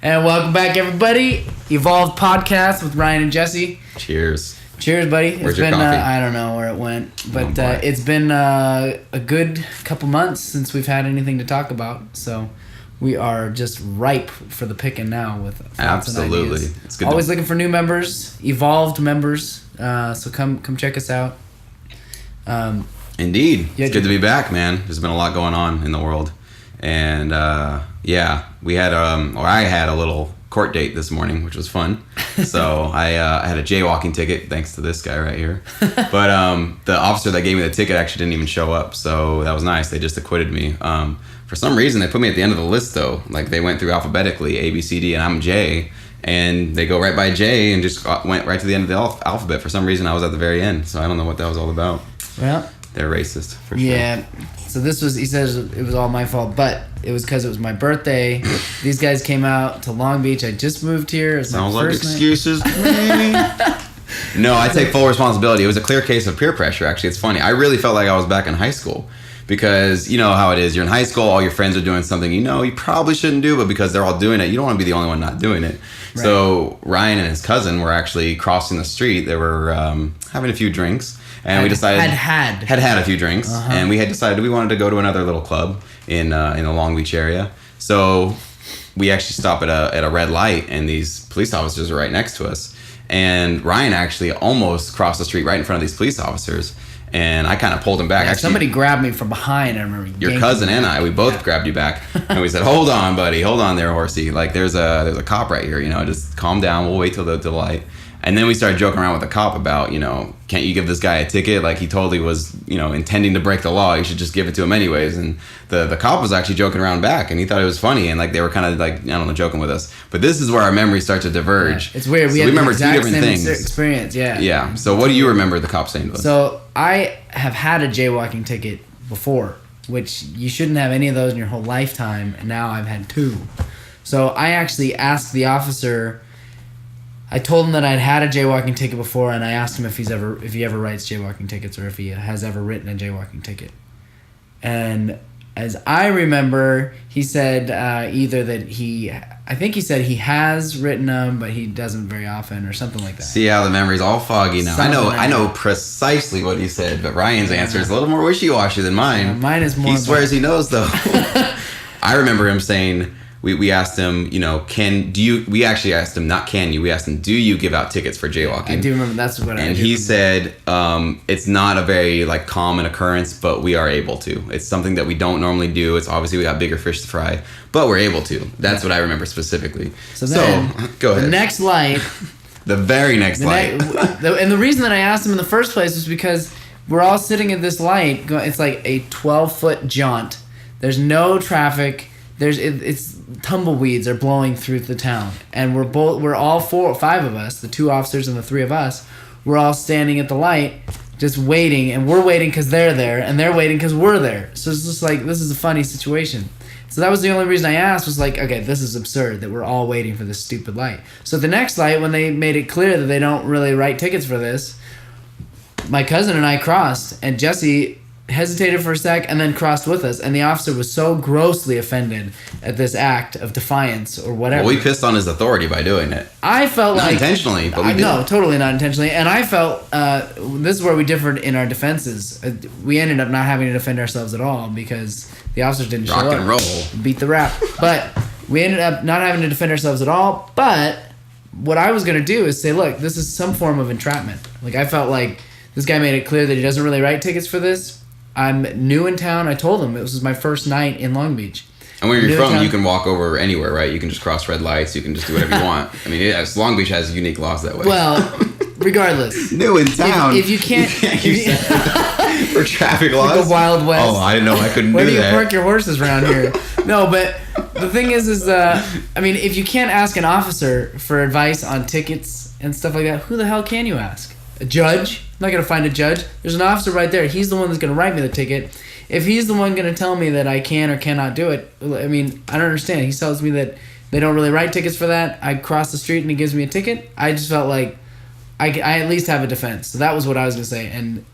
And welcome back, everybody. Evolved Podcast with Ryan and Jesse. Cheers. Cheers, buddy. Where's your coffee? I don't know where it went, but it's been a good couple months since we've had anything to talk about. So we are just ripe for the picking now with thoughts and Absolutely. ideas. It's good. Always looking for new members, evolved members. So come check us out. Indeed. Yeah, It's good to be back, man. There's been a lot going on in the world. And we had I had a little court date this morning, which was fun. So I had a jaywalking ticket thanks to this guy right here. But the officer that gave me the ticket actually didn't even show up, so that was nice. They just acquitted me. For some reason, they put me at the end of the list though. Like they went through alphabetically, A, B, C, D, and I'm J. And they go right by J and just went right to the end of the alphabet. For some reason, I was at the very end, so I don't know what that was all about. Well, they're racist for sure. Yeah. So he says it was all my fault, but it was because it was my birthday. These guys came out to Long Beach. I just moved here. It's Sounds my like first excuses to me. No, I take full responsibility. It was a clear case of peer pressure, actually. It's funny. I really felt like I was back in high school because you know how it is. You're in high school, all your friends are doing something you know you probably shouldn't do, but because they're all doing it, you don't want to be the only one not doing it. Right. So Ryan and his cousin were actually crossing the street. They were having a few drinks. And we decided had a few drinks, and we had decided we wanted to go to another little club in the Long Beach area. So we actually stopped at a red light, and these police officers are right next to us. And Ryan actually almost crossed the street right in front of these police officers, and I kind of pulled him back. Yeah, actually, somebody grabbed me from behind. I remember your cousin and we both grabbed you back, and we said, "Hold on, buddy, hold on there, horsey. Like there's a cop right here. You know, just calm down. We'll wait till the light." And then we started joking around with the cop about, you know, can't you give this guy a ticket? Like he totally was, you know, intending to break the law. You should just give it to him anyways. And the cop was actually joking around back, and he thought it was funny, and like they were kind of like, I don't know, joking with us. But this is where our memories start to diverge. Yeah, it's weird. So we remember two different things. Experience, yeah. Yeah. So what do you remember the cop saying to us? So I have had a jaywalking ticket before, which you shouldn't have any of those in your whole lifetime, and now I've had two. So I actually asked the officer. I told him that I'd had a jaywalking ticket before, and I asked him if he ever writes jaywalking tickets or if he has ever written a jaywalking ticket. And as I remember, he said either that I think he said he has written them, but he doesn't very often, or something like that. See how the memory's all foggy now. I know precisely what he said, but Ryan's answer is a little more wishy-washy than mine. Yeah, mine is more. He swears he knows though. I remember him saying. We asked him, you know, we actually asked him, not can you, we asked him, do you give out tickets for jaywalking? I do remember, that's what I do. And he said, it's not a very, like, common occurrence, but we are able to. It's something that we don't normally do. It's obviously we got bigger fish to fry, but we're able to. That's what I remember specifically. So go ahead. The next light. The very next light. And the reason that I asked him in the first place was because we're all sitting at this light. It's like a 12-foot jaunt. There's no traffic. It's tumbleweeds are blowing through the town, and we're all five of us, the two officers and the three of us, we're all standing at the light just waiting, and we're waiting because they're there, and they're waiting because we're there. So it's just like, this is a funny situation. So that was the only reason I asked, was like, okay, this is absurd that we're all waiting for this stupid light. So the next light, when they made it clear that they don't really write tickets for this, my cousin and I crossed, and Jesse hesitated for a sec and then crossed with us, and the officer was so grossly offended at this act of defiance or whatever. Well, we pissed on his authority by doing it. I felt not intentionally, but we did. No, totally not intentionally. And I felt this is where we differed in our defenses. We ended up not having to defend ourselves at all because the officers didn't show up. Rock and roll. Beat the rap. But we ended up not having to defend ourselves at all. But what I was going to do is say, look, this is some form of entrapment. Like, I felt like this guy made it clear that he doesn't really write tickets for this. I'm new in town. I told him it was my first night in Long Beach. And where you're from, you can walk over anywhere, right? You can just cross red lights. You can just do whatever you want. I mean, Long Beach has unique laws that way. Well, regardless. New in town. If you can't... for traffic laws? Like a Wild West. Oh, I didn't know I couldn't do that. Where do you park your horses around here? No, but the thing is I mean, if you can't ask an officer for advice on tickets and stuff like that, who the hell can you ask? A judge? I'm not going to find a judge. There's an officer right there. He's the one that's going to write me the ticket. If he's the one going to tell me that I can or cannot do it, I mean, I don't understand. He tells me that they don't really write tickets for that. I cross the street and he gives me a ticket. I just felt like I at least have a defense. So that was what I was going to say. And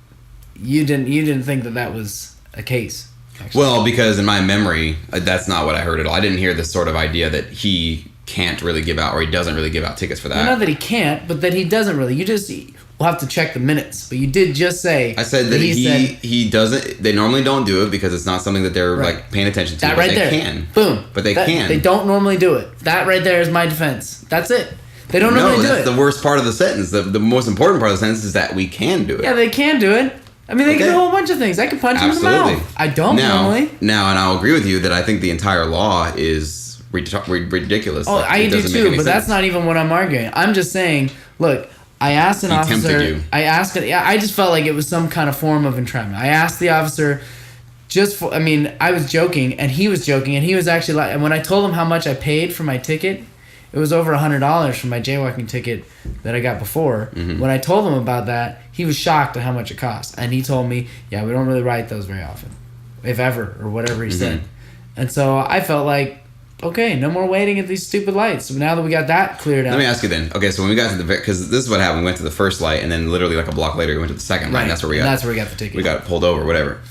you didn't think that was a case. Actually. Well, because in my memory, that's not what I heard at all. I didn't hear this sort of idea that he can't really give out, or he doesn't really give out tickets for that. Well, not that he can't, but that he doesn't really. You just will have to check the minutes. But you did just say. I said that he doesn't. They normally don't do it because it's not something that they're like paying attention to. That right there. They can. Boom. But they can. They don't normally do it. That right there is my defense. That's it. They don't normally do it. That's the worst part of the sentence. The most important part of the sentence is that we can do it. Yeah, they can do it. I mean, they can do a whole bunch of things. I can punch him in the mouth. I don't normally. Now, and I'll agree with you that I think the entire law is ridiculous. Oh, I do too, but that's not even what I'm arguing. I'm just saying, look, I asked an officer. I just felt like it was some kind of form of entrapment. I asked the officer I was joking, and he was joking, and he was actually like, and when I told him how much I paid for my ticket, it was over $100 for my jaywalking ticket that I got before. Mm-hmm. When I told him about that, he was shocked at how much it cost. And he told me, yeah, we don't really write those very often, if ever, or whatever he said. And so I felt like, okay, no more waiting at these stupid lights. So now that we got that cleared up. Let me ask you then. Okay, so when we got to because this is what happened. We went to the first light, and then literally like a block later, we went to the second light. And that's where we got the ticket. We got pulled over, whatever.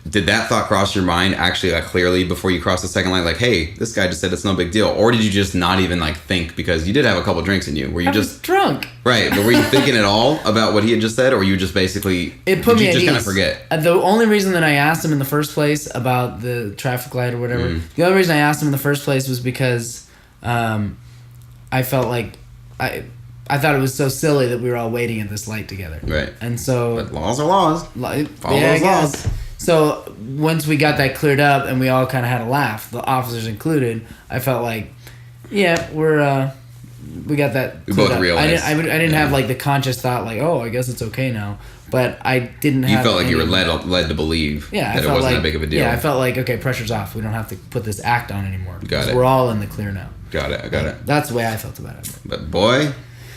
Did that thought cross your mind actually like clearly before you crossed the second light? Like, hey, this guy just said it's no big deal. Or did you just not even like think, because you did have a couple drinks in you? Were you just drunk? Right, but were you thinking at all about what he had just said, or you just basically it put me at ease. Just kind of forget? The only reason that I asked him in the first place about the traffic light or whatever, the only reason I asked him in the first place was because I felt like I thought it was so silly that we were all waiting at this light together. Right. And so but laws are laws. Follow those laws. So once we got that cleared up and we all kind of had a laugh, the officers included, I felt like, yeah, we got that. We both realized. I didn't have like the conscious thought like, oh, I guess it's okay now. But I didn't have. You felt like you were led to believe that it wasn't that big of a deal. Yeah, I felt like, okay, pressure's off. We don't have to put this act on anymore. Got it. We're all in the clear now. Got it. I got it. That's the way I felt about it. But boy,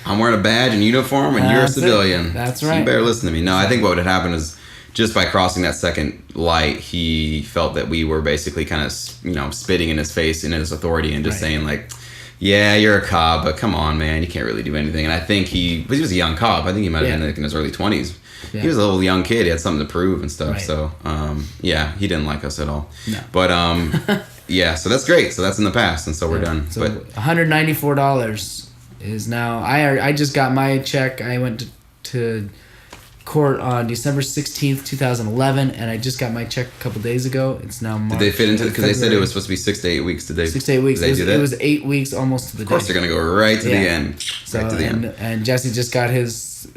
I'm wearing a badge and uniform, and you're a civilian. That's so right. You better listen to me. No, I think what had happened is, just by crossing that second light, he felt that we were basically kind of, spitting in his face in his authority and just saying like, yeah, you're a cop, but come on, man, you can't really do anything. And I think he was a young cop. I think he might have been like in his early 20s. Yeah. He was a little young kid. He had something to prove and stuff. Right. So, he didn't like us at all. No. But, yeah, so that's great. So that's in the past, and so we're done. So but $194 is now, I just got my check. I went to court on December 16th, 2011, and I just got my check a couple days ago. It's now March. Did they fit into it? Because they said it was supposed to be 6 to 8 weeks. Did they? 6 to 8 weeks. It was 8 weeks almost to the day. Of course, they're going to go right to the end. So, right to the end. And Jesse just got his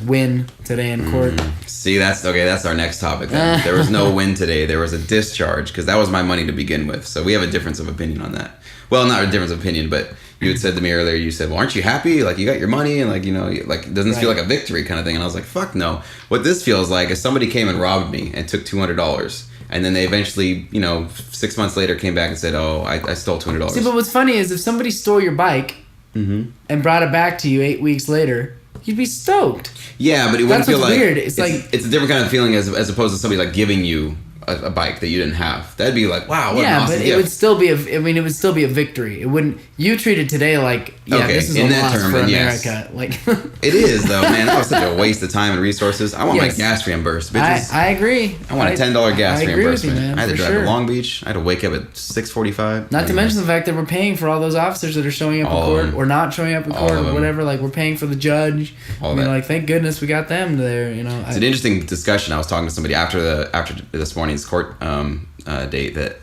win today in court. See, that's our next topic then. There was no win today. There was a discharge, because that was my money to begin with. So we have a difference of opinion on that. Well, not a difference of opinion, but you had said to me earlier, you said, well, aren't you happy? Like, you got your money, and like, doesn't this feel like a victory kind of thing? And I was like, fuck no. What this feels like is somebody came and robbed me and took $200. And then they eventually, 6 months later came back and said, oh, I stole $200. See, but what's funny is if somebody stole your bike and brought it back to you 8 weeks later, you'd be stoked. Yeah, but it wouldn't feel like... weird. It's a different kind of feeling as opposed to somebody like giving you a bike that you didn't have. That'd be like, wow, what an awesome gift. It would still be a victory. It wouldn't. You treat it today like, this is a loss for America. Yes. Like it is though, man. That was such a waste of time and resources. I want my gas reimbursed, bitches. I agree. I want a $10 gas reimbursement. You, man, I had to drive to Long Beach. I had to wake up at 6:45. Not to mention the fact that we're paying for all those officers that are showing up in court or not showing up in court or whatever. Like, we're paying for the judge. Like, thank goodness we got them there. It's an interesting discussion. I was talking to somebody after this morning's court date that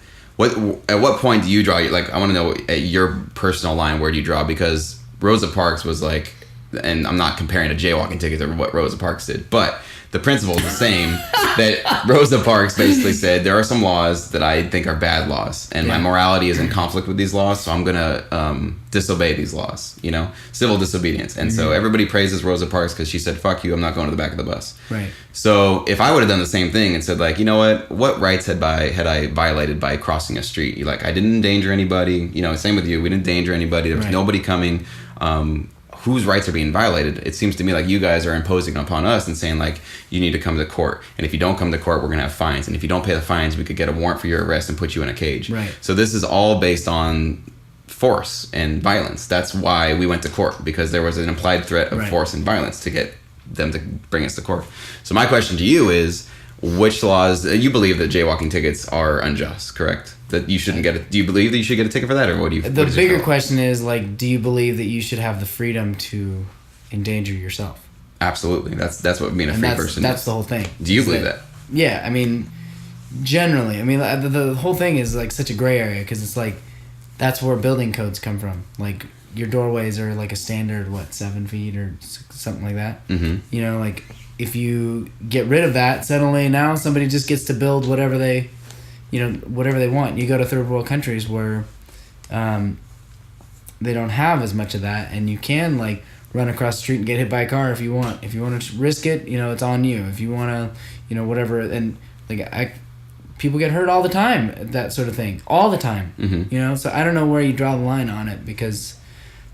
at what point do you draw, like, I want to know at your personal line, where do you draw? Because Rosa Parks was like, and I'm not comparing a jaywalking ticket to what Rosa Parks did, but the principle is the same. That Rosa Parks basically said, there are some laws that I think are bad laws, and my morality is in conflict with these laws, so I'm gonna disobey these laws, civil disobedience. And so everybody praises Rosa Parks because she said, fuck you, I'm not going to the back of the bus. Right. So if I would have done the same thing and said, like, what rights had I violated by crossing a street? I didn't endanger anybody, same with you, we didn't endanger anybody, there was nobody coming, whose rights are being violated? It seems to me like you guys are imposing upon us and saying, like, you need to come to court, and if you don't come to court, we're going to have fines, and if you don't pay the fines, we could get a warrant for your arrest and put you in a cage. Right. So this is all based on force and violence. That's why we went to court, because there was an implied threat of force and violence to get them to bring us to court. So my question to you is, which laws, you believe that jaywalking tickets are unjust, correct? that you shouldn't get it? Do you believe that you should get a ticket for that, or what do you? The bigger question is like, do you believe that you should have the freedom to endanger yourself? Absolutely. That's what being a free person That's is. the whole thing. Do you believe that? Yeah, I mean, generally, I mean, the whole thing is like such a gray area because it's like that's where building codes come from. Like your doorways are like a standard 7 feet or something like that. Mm-hmm. You know, like if you get rid of that, suddenly now somebody just gets to build whatever they want. You go to third world countries where they don't have as much of that, and you can like run across the street and get hit by a car if you want. If you want to risk it, it's on you. If you want to, whatever, and like people get hurt all the time, that sort of thing, all the time. Mm-hmm. So I don't know where you draw the line on it because,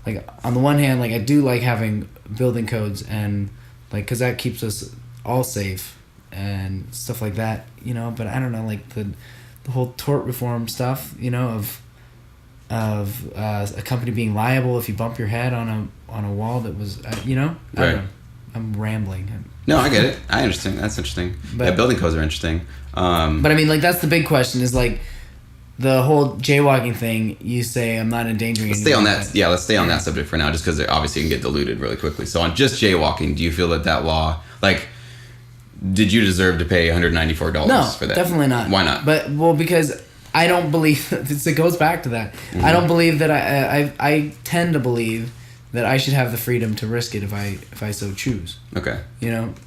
like, on the one hand, like I do like having building codes and like because that keeps us all safe and stuff like that. But I don't know, like the whole tort reform stuff. Of a company being liable if you bump your head on a wall that was I don't know. I'm rambling. No, I get it. I understand. That's interesting. But, building codes are interesting. But I mean, like that's the big question is like the whole jaywalking thing. You say I'm not endangering. Let's stay on that. Yeah, let's stay on that subject for now, just because obviously you can get diluted really quickly. So on just jaywalking, do you feel that law, like, did you deserve to pay $194 for that? Definitely not. Why not? Because I don't believe it goes back to that. Mm-hmm. I don't believe that I tend to believe that I should have the freedom to risk it if I so choose. Okay.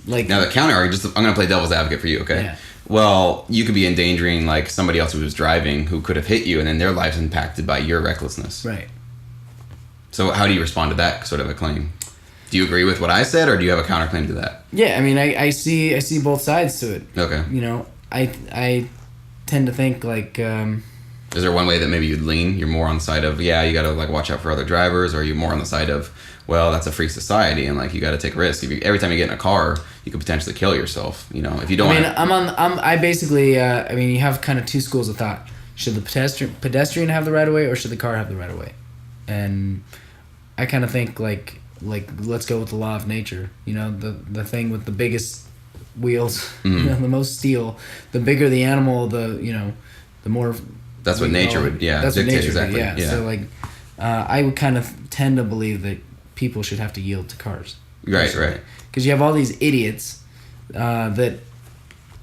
Like now the counter argument. I'm going to play devil's advocate for you. Okay. Yeah. Well, you could be endangering like somebody else who was driving who could have hit you, and then their life's impacted by your recklessness. Right. So how do you respond to that sort of a claim? Do you agree with what I said, or do you have a counterclaim to that? Yeah, I mean, I see both sides to it. Okay. I tend to think like. Is there one way that maybe you'd lean? You're more on the side of, yeah, you got to like watch out for other drivers, or are you more on the side of, well, that's a free society and like you got to take risks. Every time you get in a car, you could potentially kill yourself. If you don't. I basically. I mean, you have kind of two schools of thought. Should the pedestrian have the right of way, or should the car have the right of way? And I kind of think like let's go with the law of nature. The thing with the biggest wheels, Mm-hmm. the most steel, the bigger the animal, the more. That's what nature would, that's dictate, what nature exactly. Would, yeah. So like, I would kind of tend to believe that people should have to yield to cars. Right. Because you have all these idiots that,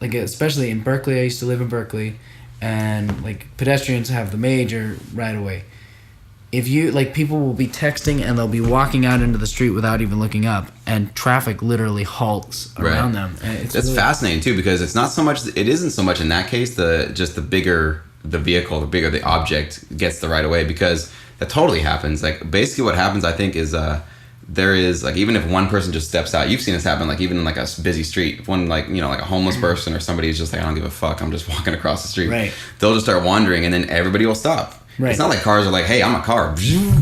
like, especially in Berkeley. I used to live in Berkeley, and like pedestrians have the major right of way. If you people will be texting and they'll be walking out into the street without even looking up, and traffic literally halts around them. And That's really fascinating too, because it isn't so much in that case the bigger the vehicle, the bigger the object gets the right of way, because that totally happens. Like basically what happens, I think, is there is like, even if one person just steps out, you've seen this happen, like even in like a busy street, if one like a homeless person or somebody who's just like, I don't give a fuck, I'm just walking across the street. Right. They'll just start wandering, and then everybody will stop. Right. It's not like cars are like, hey, I'm a car,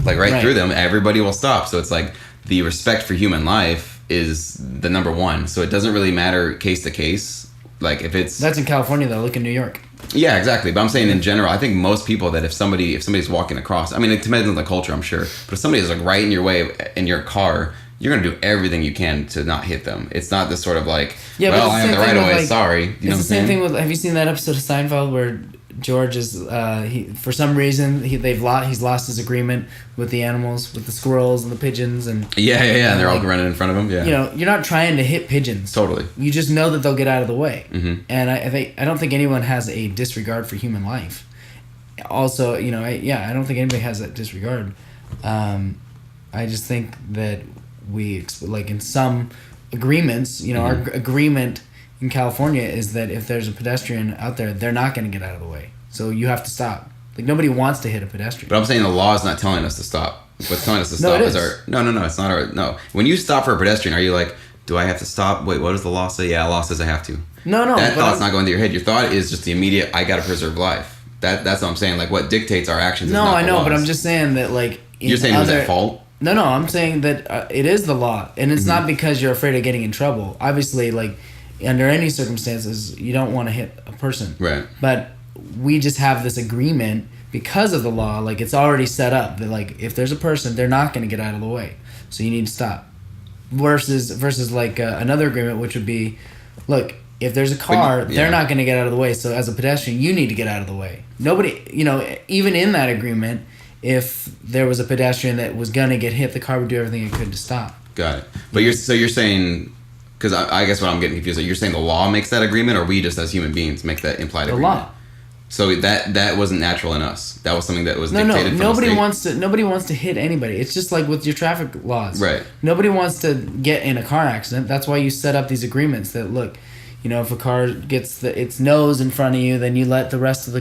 like right through them. Everybody will stop. So it's like the respect for human life is the number one. So it doesn't really matter case to case. Like if it's that's in California though. Look in New York. Yeah, exactly. But I'm saying in general, I think most people that if somebody's walking across, I mean, it depends on the culture, I'm sure. But if somebody is like right in your way in your car, you're gonna do everything you can to not hit them. It's not this sort of like, well, I have the right of way. Sorry. It's the same thing with. Have you seen that episode of Seinfeld where George is for some reason he's lost his agreement with the animals, with the squirrels and the pigeons and yeah, and they're all running in front of him. Yeah, you're not trying to hit pigeons. Totally. You just know that they'll get out of the way. Mm-hmm. And I don't think anyone has a disregard for human life. Also, I don't think anybody has that disregard. I just think that we like in some agreements, our agreement in California is that if there's a pedestrian out there, they're not going to get out of the way. So you have to stop. Like nobody wants to hit a pedestrian. But I'm saying the law is not telling us to stop. What's telling us to stop is our no. It's not our no. When you stop for a pedestrian, are you like, do I have to stop? Wait, what does the law say? Yeah, the law says I have to. No. That thought's not going through your head. Your thought is just the immediate. I got to preserve life. That's what I'm saying. Like what dictates our actions. No, is not I know, the laws. but I'm just saying that like you're saying who's at fault. No, I'm saying that it is the law, and it's not because you're afraid of getting in trouble. Obviously, like under any circumstances, you don't want to hit a person. Right. But we just have this agreement because of the law. Like it's already set up that like if there's a person, they're not going to get out of the way, so you need to stop. Versus like another agreement, which would be, look, if there's a car, yeah. they're not going to get out of the way. So as a pedestrian, you need to get out of the way. Nobody, even in that agreement, if there was a pedestrian that was going to get hit, the car would do everything it could to stop. Got it. But you're saying, because I guess what I'm getting confused, you're saying the law makes that agreement, or we just as human beings make that implied agreement? The law. So that wasn't natural in us. That was something that was dictated from nobody the state. nobody wants to hit anybody. It's just like with your traffic laws. Right. Nobody wants to get in a car accident. That's why you set up these agreements that look, if a car gets its nose in front of you, then you let the rest of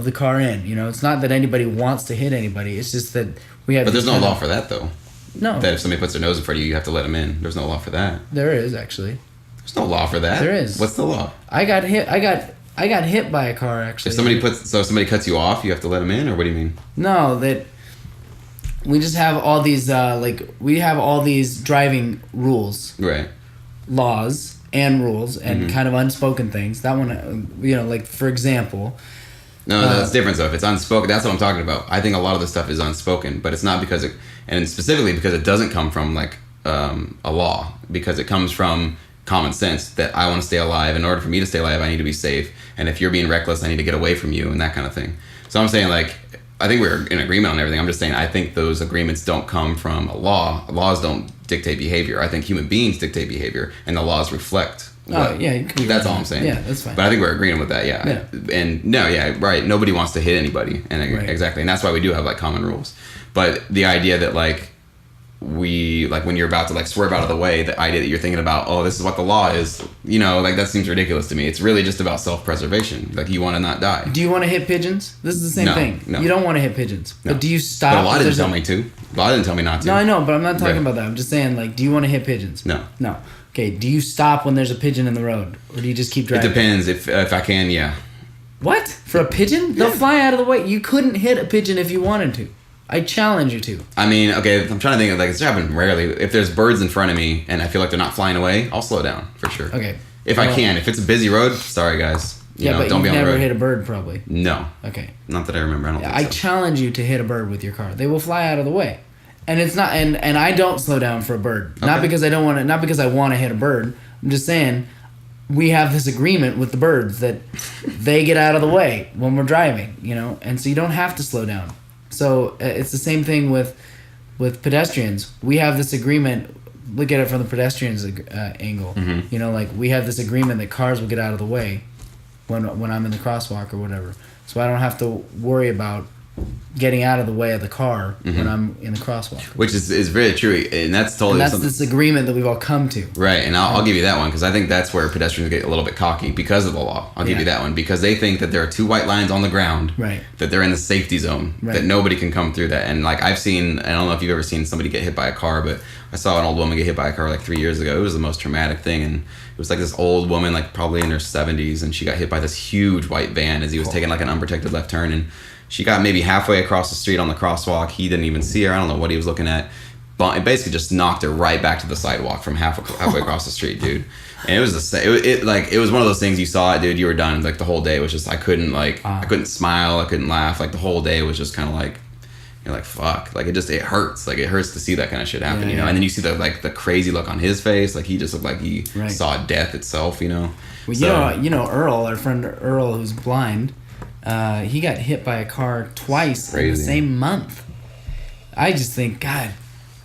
the car in. It's not that anybody wants to hit anybody. It's just that we have. But there's no law for that though. No. That if somebody puts their nose in front of you, you have to let them in. There's no law for that. There is actually. There's no law for that. There is. What's the law? I got hit by a car actually. If somebody cuts you off, you have to let them in, or what do you mean? No, that we just have all these we have all these driving rules, right? Laws and rules and kind of unspoken things. That one, like for example. No, that's different. So if it's unspoken, that's what I'm talking about. I think a lot of the stuff is unspoken, but it's not because and specifically because it doesn't come from like a law, because it comes from common sense that I want to stay alive. In order for me to stay alive, I need to be safe. And if you're being reckless, I need to get away from you and that kind of thing. So I'm saying I think we're in agreement on everything. I'm just saying I think those agreements don't come from a law. Laws don't dictate behavior. I think human beings dictate behavior, and the laws reflect. That's all I'm saying. Yeah, that's fine. But I think we're agreeing with that. Yeah. And no, yeah, right. Nobody wants to hit anybody, and exactly, and that's why we do have like common rules. But the idea that when you're about to swerve out of the way, the idea that you're thinking about, oh, this is what the law is, that seems ridiculous to me. It's really just about self-preservation. Like, you want to not die. Do you want to hit pigeons? This is the same thing. No. You don't want to hit pigeons. No. But do you stop? But law didn't tell me to. Law didn't tell me not to. No, I know, but I'm not talking about that. I'm just saying, do you want to hit pigeons? No. No. Okay, do you stop when there's a pigeon in the road? Or do you just keep driving? It depends. If I can, yeah. What? For a pigeon? They'll fly out of the way. You couldn't hit a pigeon if you wanted to. I challenge you to. I mean, okay, I'm trying to think of, it's happened rarely. If there's birds in front of me and I feel like they're not flying away, I'll slow down, for sure. Okay. If I can. If it's a busy road, sorry, guys. But don't you've be on the road. never hit a bird, probably. No. Okay. Not that I remember. I don't think so. I challenge you to hit a bird with your car. They will fly out of the way. And it's not, and I don't slow down for a bird. Okay. Not because I want to hit a bird. I'm just saying, we have this agreement with the birds that they get out of the way when we're driving, and so you don't have to slow down. So it's the same thing with pedestrians. We have this agreement. Look at it from the pedestrians angle. Mm-hmm. We have this agreement that cars will get out of the way when I'm in the crosswalk or whatever. So I don't have to worry about getting out of the way of the car when I'm in the crosswalk. Which is very true, and that's totally that's this agreement that we've all come to. Right, and I'll give you that one, because I think that's where pedestrians get a little bit cocky because of the law. I'll give you that one, because they think that there are two white lines on the ground, right, that they're in the safety zone, that nobody can come through that. And I've seen, I don't know if you've ever seen somebody get hit by a car, but I saw an old woman get hit by a car 3 years ago. It was the most traumatic thing, and it was this old woman, probably in her 70s, and she got hit by this huge white van as he was taking an unprotected left turn, and she got maybe halfway across the street on the crosswalk. He didn't even see her. I don't know what he was looking at. But it basically just knocked her right back to the sidewalk from halfway across the street, dude. And it was it was one of those things, you saw it, dude, you were done. The whole day was just, I couldn't I couldn't smile, I couldn't laugh. The whole day was just kind of you're fuck. It hurts. It hurts to see that kind of shit happen, And then you see the crazy look on his face. He just looked like he saw death itself, Well, Earl, our friend Earl, who's blind, he got hit by a car twice in the same month. I just think, God,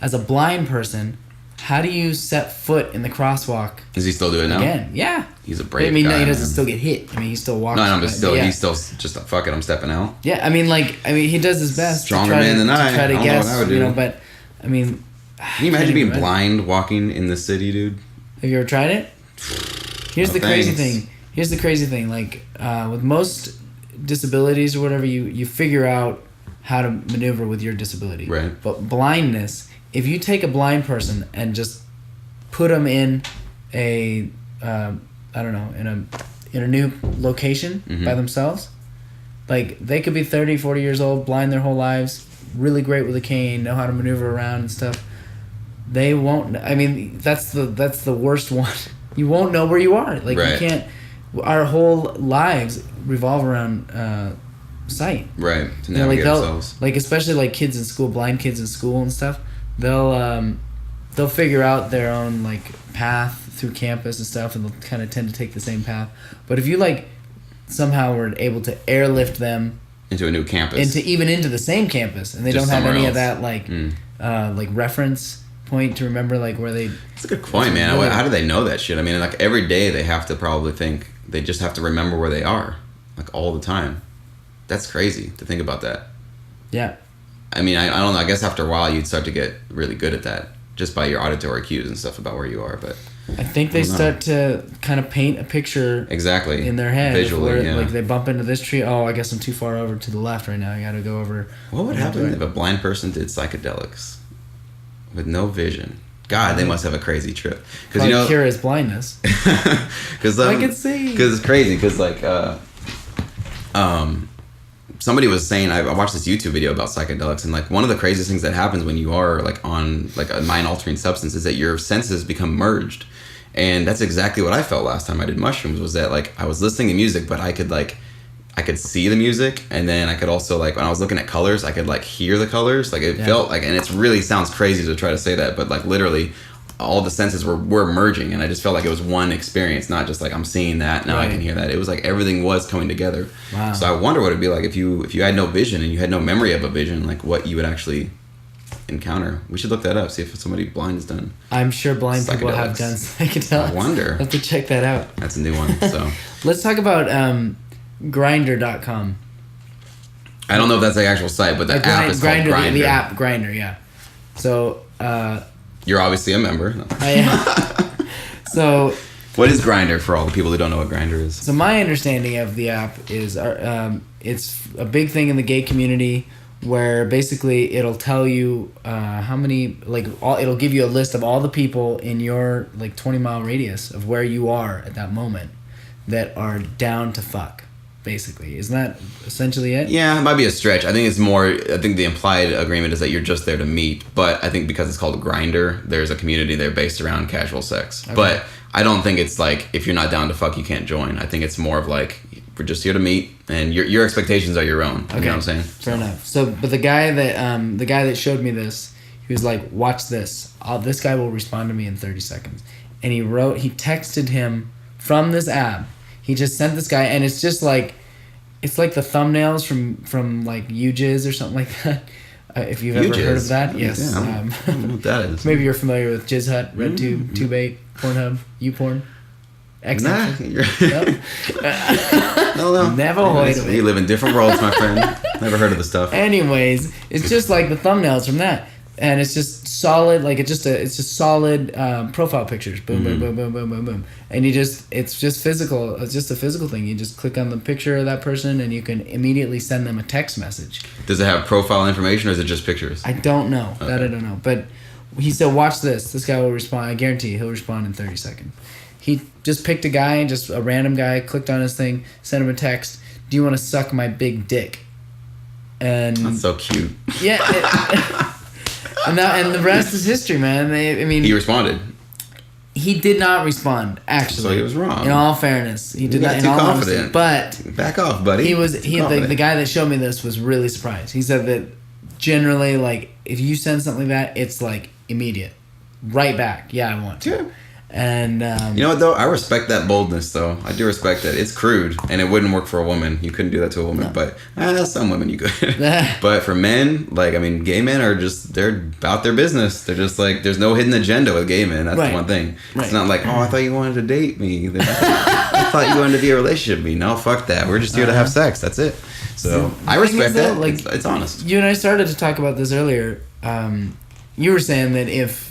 as a blind person, how do you set foot in the crosswalk? Is he still doing it now? Again, yeah. He's a brave guy. No, he doesn't still get hit. He still walks. No, but still, he's still just fuck it, I'm stepping out. Yeah, he does his best. Stronger man than I. To try to I guess, know what I would do. But can you imagine being blind walking in the city, dude? Have you ever tried it? Here's the crazy thing. With most disabilities or whatever, you figure out how to maneuver with your disability. Right. But blindness, if you take a blind person and just put them in in a new location by themselves, they could be 30, 40 years old, blind their whole lives, really great with a cane, know how to maneuver around and stuff. They won't. That's the worst one. You won't know where you are. You can't. Our whole lives revolve around sight. Right. To navigate ourselves. Especially kids in school, blind kids in school and stuff. They'll they'll figure out their own like path through campus and stuff, and they'll kind of tend to take the same path. But if you like somehow were able to airlift them into a new campus, into the same campus, and they Just don't have any somewhere of that like reference point to remember like where they. That's a good point, man. Really, how do they know that shit? I mean, like every day they have to probably think they just have to remember where they are, like all the time. That's crazy to think about that. Yeah. I mean, I don't know. I guess after a while you'd start to get really good at that just by your auditory cues and stuff about where you are. But I think they start to kind of paint a picture exactly in their head visually. Where, yeah. Like they bump into this tree. Oh, I guess I'm too far over to the left right now. I got to go over. What would happen if a blind person did psychedelics with no vision? God, they must have a crazy trip. Because cure his blindness. Because I can see. Because it's crazy. Because like, somebody was saying, I watched this YouTube video about psychedelics, and like one of the craziest things that happens when you are like on like a mind altering substance is that your senses become merged, and that's exactly what I felt last time I did mushrooms. Was that like I was listening to music, but I could see the music, and then I could also like when I was looking at colors, I could like hear the colors. Like it felt like, and it's really sounds crazy to try to say that, but like literally all the senses were merging, and I just felt like it was one experience, not just like I'm seeing that now I can hear that. It was like everything was coming together. Wow. So I wonder what it'd be like if you had no vision and you had no memory of a vision, like what you would actually encounter. We should look that up, see if somebody blind has done. I'm sure blind people have done psychedelics. I wonder. I'll have to check that out. That's a new one. So let's talk about Grindr.com. I don't know if that's the actual site, but the app is called Grindr. The app Grindr, yeah. So you're obviously a member. I am. So what is Grindr for all the people who don't know what Grindr is? So my understanding of the app is it's a big thing in the gay community where basically it'll tell you how many it'll give you a list of all the people in your like 20-mile radius of where you are at that moment that are down to fuck. Basically, isn't that essentially it? Yeah, it might be a stretch. I think it's more. I think the implied agreement is that you're just there to meet. But I think because it's called Grindr, there's a community there based around casual sex. Okay. But I don't think it's like if you're not down to fuck, you can't join. I think it's more of like we're just here to meet, and your expectations are your own. Okay. You know what I'm saying? Fair enough. So, but the guy that showed me this, he was like, "Watch this. This guy will respond to me in 30 seconds." And he texted him from this app. He just sent this guy, and it's just like, it's like the thumbnails from like UJizz or something like that. If you've ever heard of that, yes. Yeah, I don't know what that is. Maybe you're familiar with Jizz Hut, RedTube, Tube8, Pornhub, YouPorn. Nah, no. Never heard of it. You live in different worlds, my friend. Never heard of the stuff. Anyways, it's just like the thumbnails from that. And it's just solid, like it's just solid profile pictures. Boom, boom, boom, boom, boom, boom, boom. And it's just physical. It's just a physical thing. You just click on the picture of that person, and you can immediately send them a text message. Does it have profile information, or is it just pictures? I don't know. Okay. That I don't know. But he said, "Watch this. This guy will respond. I guarantee he'll respond in 30 seconds." He just picked a guy, just a random guy, clicked on his thing, sent him a text. "Do you want to suck my big dick?" And that's so cute. Yeah. And the rest is history, man. He responded. He did not respond. Actually, so he was wrong. In all fairness, he did not. Too confident. But back off, buddy. The guy that showed me this was really surprised. He said that generally, like, if you send something like that, it's like immediate, right back. Yeah, I want to. Yeah. And you know what though? I respect that boldness though. I do respect that. It's crude and it wouldn't work for a woman. You couldn't do that to a woman, but some women you could. But for men, like I mean, gay men are just they're about their business. They're just like there's no hidden agenda with gay men. That's the one thing. Right. It's not like I thought you wanted to date me. I thought you wanted to be a relationship with me. No, fuck that. We're just here to have sex. That's it. So I respect that. Like it's honest. You and I started to talk about this earlier. You were saying that if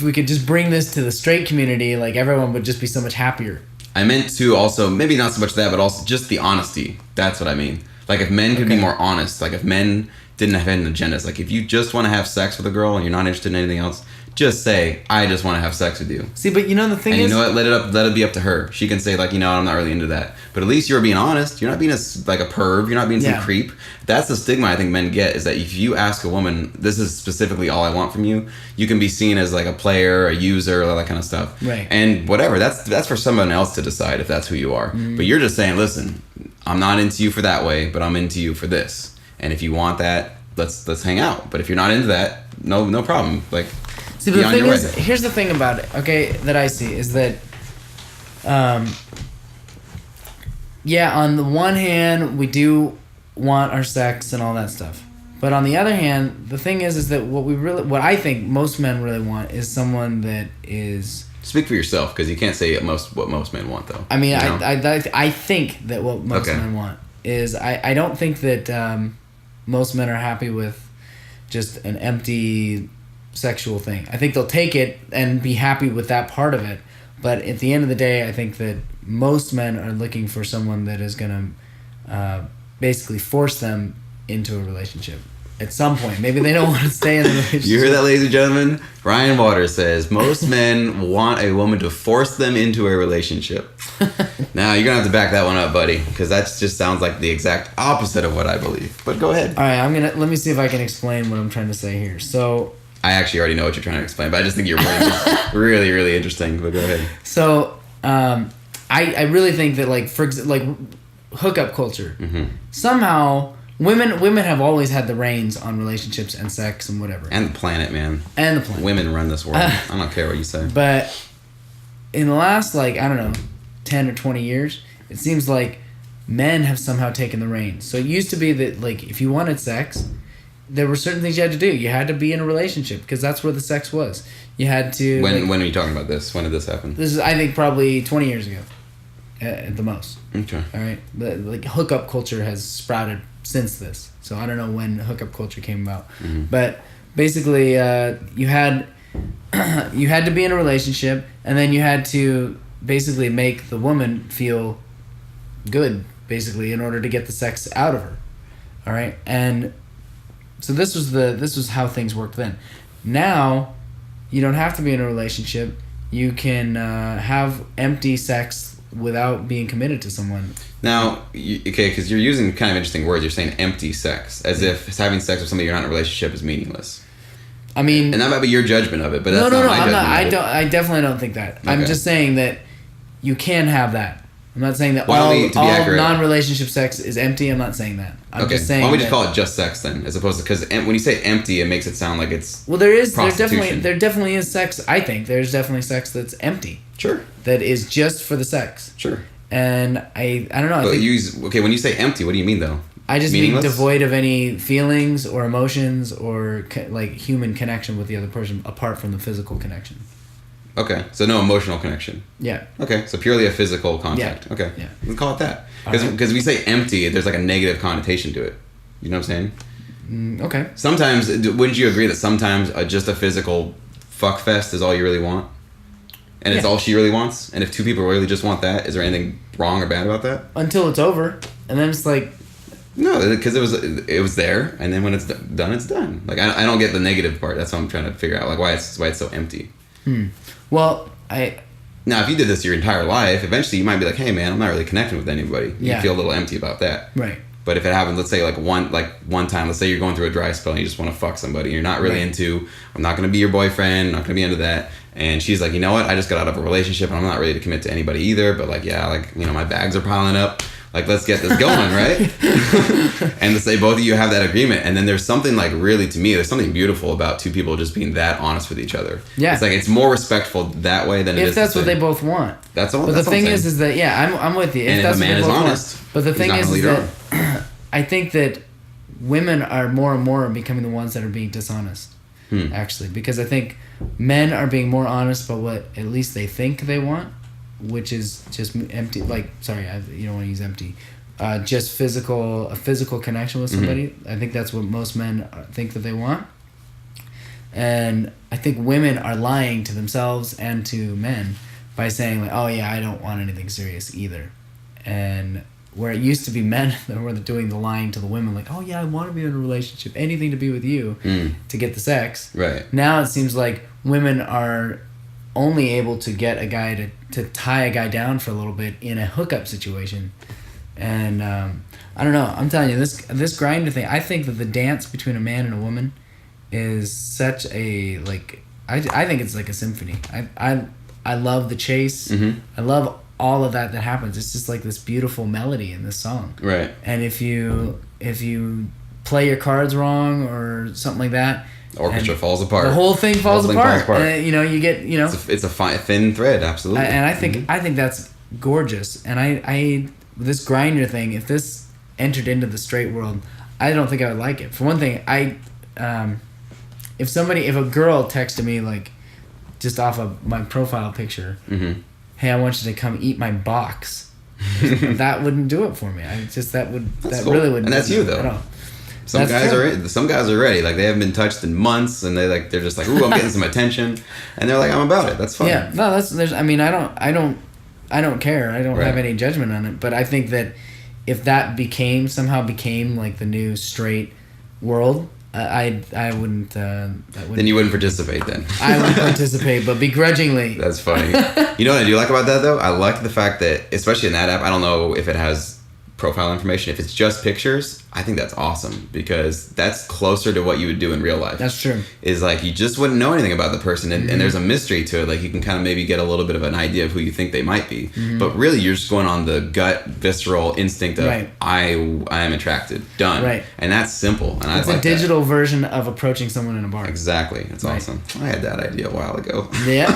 we could just bring this to the straight community, like everyone would just be so much happier. I meant to also, maybe not so much that, but also just the honesty. That's what I mean. Like if men could be more honest, like if men didn't have hidden agendas, like if you just want to have sex with a girl and you're not interested in anything else, just say, I just want to have sex with you. See, but you know the thing and is... you know what? Let it be up to her. She can say like, you know, I'm not really into that. But at least you're being honest. You're not being like a perv. You're not being some creep. That's the stigma I think men get, is that if you ask a woman, this is specifically all I want from you, you can be seen as like a player, a user, all that kind of stuff. Right. And whatever. That's for someone else to decide if that's who you are. But you're just saying, listen, I'm not into you for that way, but I'm into you for this. And if you want that, let's hang out. But if you're not into that, no problem. Like... See, but the thing is, here's the thing about it, okay, that I see is that, yeah, on the one hand, we do want our sex and all that stuff. But on the other hand, the thing is that what I think most men really want is someone that is... Speak for yourself, because you can't say what most men want, though. I mean, you know? I think that what most men want is... I don't think that most men are happy with just an empty sexual thing. I think they'll take it and be happy with that part of it. But at the end of the day, I think that most men are looking for someone that is going to basically force them into a relationship at some point. Maybe they don't want to stay in the relationship. You hear that, ladies and gentlemen? Ryan Waters says most men want a woman to force them into a relationship. Now you're gonna have to back that one up, buddy, because that just sounds like the exact opposite of what I believe. But go ahead. All right, let me see if I can explain what I'm trying to say here. So I actually already know what you're trying to explain, but I just think your brain is really, really interesting. But go ahead. So I really think that, like, for like hookup culture, somehow women have always had the reins on relationships and sex and whatever. And the planet, man. And the planet. Women run this world. I don't care what you say. But in the last, like, I don't know, 10 or 20 years, it seems like men have somehow taken the reins. So it used to be that, like, if you wanted sex, there were certain things you had to do. You had to be in a relationship because that's where the sex was. You had to... When are you talking about this? When did this happen? This is, I think, probably 20 years ago at the most. Okay. All right? But, like, hookup culture has sprouted since this. So I don't know when hookup culture came about. Mm-hmm. But basically, you had to be in a relationship, and then you had to basically make the woman feel good, basically, in order to get the sex out of her. All right? And so this was how things worked then. Now, you don't have to be in a relationship. You can have empty sex without being committed to someone. Now, okay, because you're using kind of interesting words. You're saying empty sex, as if having sex with somebody you're not in a relationship is meaningless. I mean... And that might be your judgment of it, but that's not my judgment of it. I definitely don't think that. Okay. I'm just saying that you can have that. I'm not saying that all non-relationship sex is empty. I'm not saying that. I'm just saying... Why don't we just call it just sex then, as opposed to... Because when you say empty, it makes it sound like it's there definitely is sex. I think there's definitely sex that's empty. Sure. That is just for the sex. Sure. And I don't know. When you say empty, what do you mean though? I just mean devoid of any feelings or emotions or like human connection with the other person apart from the physical connection. Okay, so no emotional connection. Yeah. Okay, so purely a physical contact. Yeah. Okay. Yeah. Let's call it that. Because we say empty, there's like a negative connotation to it. You know what I'm saying? Okay. Sometimes, wouldn't you agree that sometimes just a physical fuck fest is all you really want? And it's all she really wants? And if two people really just want that, is there anything wrong or bad about that? Until it's over. And then it's like... No, because it was there, and then when it's done, it's done. Like, I don't get the negative part. That's what I'm trying to figure out. Like, why it's so empty. Well, Now, if you did this your entire life, eventually you might be like, hey, man, I'm not really connecting with anybody. You feel a little empty about that. Right. But if it happens, let's say one time, let's say you're going through a dry spell and you just want to fuck somebody. You're not really into, I'm not going to be your boyfriend, I'm not going to be into that. And she's like, you know what? I just got out of a relationship and I'm not ready to commit to anybody either. But like, yeah, like, you know, my bags are piling up. Like, let's get this going, right? And to say both of you have that agreement. And then there's something like really, to me, there's something beautiful about two people just being that honest with each other. Yeah. It's like, it's more respectful that way than it is. If that's what they both want. That's all. But the thing is that, yeah, I'm with you. If a man is honest. But the thing is that I think that women are more and more becoming the ones that are being dishonest. Actually, because I think men are being more honest about what at least they think they want, which is just empty. Like, sorry, you don't want to use empty. Just a physical connection with somebody. I think that's what most men think that they want. And I think women are lying to themselves and to men by saying like, oh yeah, I don't want anything serious either. And where it used to be men that were doing the lying to the women, like, oh yeah, I want to be in a relationship, anything to be with you to get the sex. Right. Now it seems like women are only able to get a guy to tie a guy down for a little bit in a hookup situation. And I don't know, I'm telling you, this Grindr thing, I think that the dance between a man and a woman is such a, like, I think it's like a symphony. I love the chase. I love all of that happens. It's just like this beautiful melody in this song. Right. And if you play your cards wrong or something like that, The orchestra And falls apart. The whole thing falls The whole apart. thing falls apart. And, you get, It's a thin thread, absolutely. and I think that's gorgeous. And I this Grindr thing, if this entered into the straight world, I don't think I would like it. For one thing, if a girl texted me like just off of my profile picture, hey, I want you to come eat my box, that wouldn't do it for me. Cool. Really wouldn't. And that's you though. At all. Some guys are ready. Like they haven't been touched in months, and they're just like, ooh, I'm getting some attention, and they're like, I'm about it. That's fine. Yeah, no, I don't care. I don't have any judgment on it. But I think that if that somehow became like the new straight world, I wouldn't. Then you wouldn't participate. Then I would participate, but begrudgingly. That's funny. You know what I do like about that though? I like the fact that, especially in that app, I don't know if it has profile information. If it's just pictures, I think that's awesome because that's closer to what you would do in real life. That's true. Is like you just wouldn't know anything about the person, and there's a mystery to it. Like you can kind of maybe get a little bit of an idea of who you think they might be, but really you're just going on the gut, visceral instinct of I am attracted. Done. Right. And that's simple. And it's a digital version of approaching someone in a bar. Exactly. It's awesome. I had that idea a while ago. Yeah.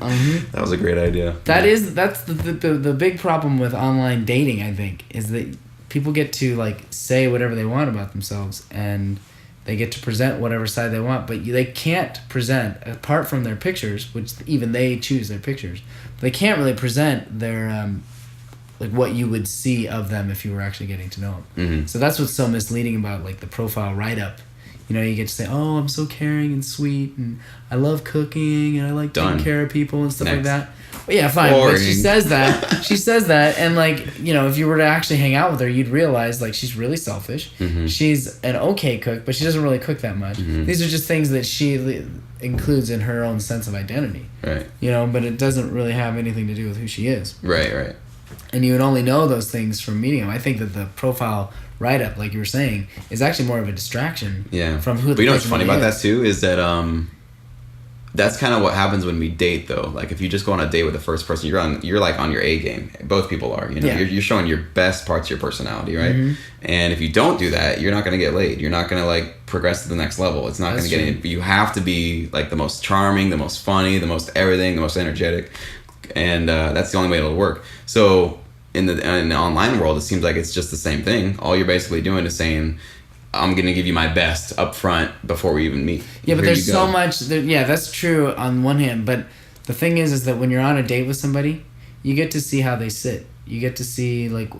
That was a great idea. That's the big problem with online dating, I think, is that people get to like say whatever they want about themselves and they get to present whatever side they want, but they can't present, apart from their pictures, which even they choose their pictures, they can't really present their like what you would see of them if you were actually getting to know them. So that's what's so misleading about like the profile write-up. You get to say, oh, I'm so caring and sweet, and I love cooking, and I like taking care of people and stuff like that. Well, yeah, fine. Boring. But she says that, and like, if you were to actually hang out with her, you'd realize like she's really selfish. She's an okay cook, but she doesn't really cook that much. These are just things that she includes in her own sense of identity. Right. But it doesn't really have anything to do with who she is. Right. And you would only know those things from meeting them. I think that the profile write-up, like you were saying, is actually more of a distraction from who the person is. But you know what's funny about that too is that that's kind of what happens when we date though. Like if you just go on a date with the first person, you're like on your A game. Both people are. You're showing your best parts of your personality, right? And if you don't do that, you're not going to get laid. You're not going to like progress to the next level. It's not going to get any. You have to be like the most charming, the most funny, the most everything, the most energetic, and that's the only way it'll work. So in the online world, it seems like it's just the same thing. All you're basically doing is saying, I'm going to give you my best up front before we even meet. Yeah, but there's so much. That's true on one hand. But the thing is that when you're on a date with somebody, you get to see how they sit. You get to see like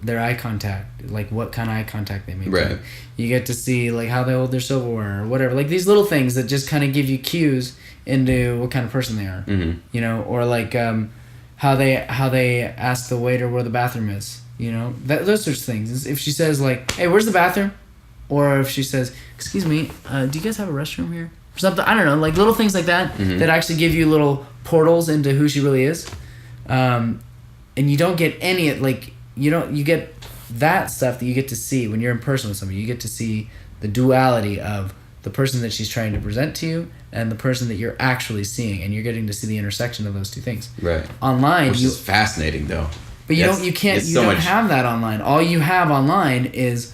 their eye contact, like what kind of eye contact they make. Right. You get to see like how they hold their silverware or whatever. Like these little things that just kind of give you cues into what kind of person they are. Or like how they ask the waiter where the bathroom is. Those sorts of things. If she says like, "Hey, where's the bathroom?" Or if she says, "Excuse me, do you guys have a restroom here?" Or something. I don't know, like little things like that that actually give you little portals into who she really is. And you don't get any you get that stuff that you get to see when you're in person with somebody. You get to see the duality of the person that she's trying to present to you and the person that you're actually seeing, and you're getting to see the intersection of those two things. Right. Online, which is fascinating though. But you don't have that online. All you have online is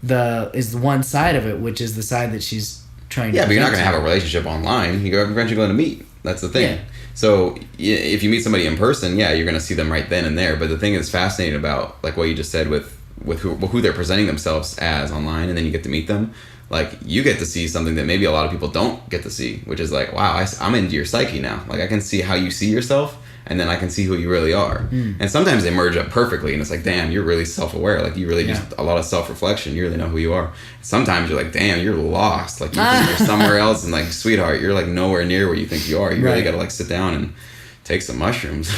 the one side of it, which is the side that she's trying to. Yeah, but you're not going to have a relationship online. You're eventually going to meet. That's the thing. Yeah. So if you meet somebody in person, yeah, you're going to see them right then and there. But the thing that's fascinating about like what you just said with who they're presenting themselves as online, and then you get to meet them. Like you get to see something that maybe a lot of people don't get to see, which is like, wow, I'm into your psyche now. Like I can see how you see yourself, and then I can see who you really are. And sometimes they merge up perfectly, and it's like, damn, you're really self-aware. Like you really just a lot of self-reflection. You really know who you are. Sometimes you're like, damn, you're lost. Like you think you're somewhere else, and like, sweetheart, you're like nowhere near where you think you are. You really got to like sit down and take some mushrooms.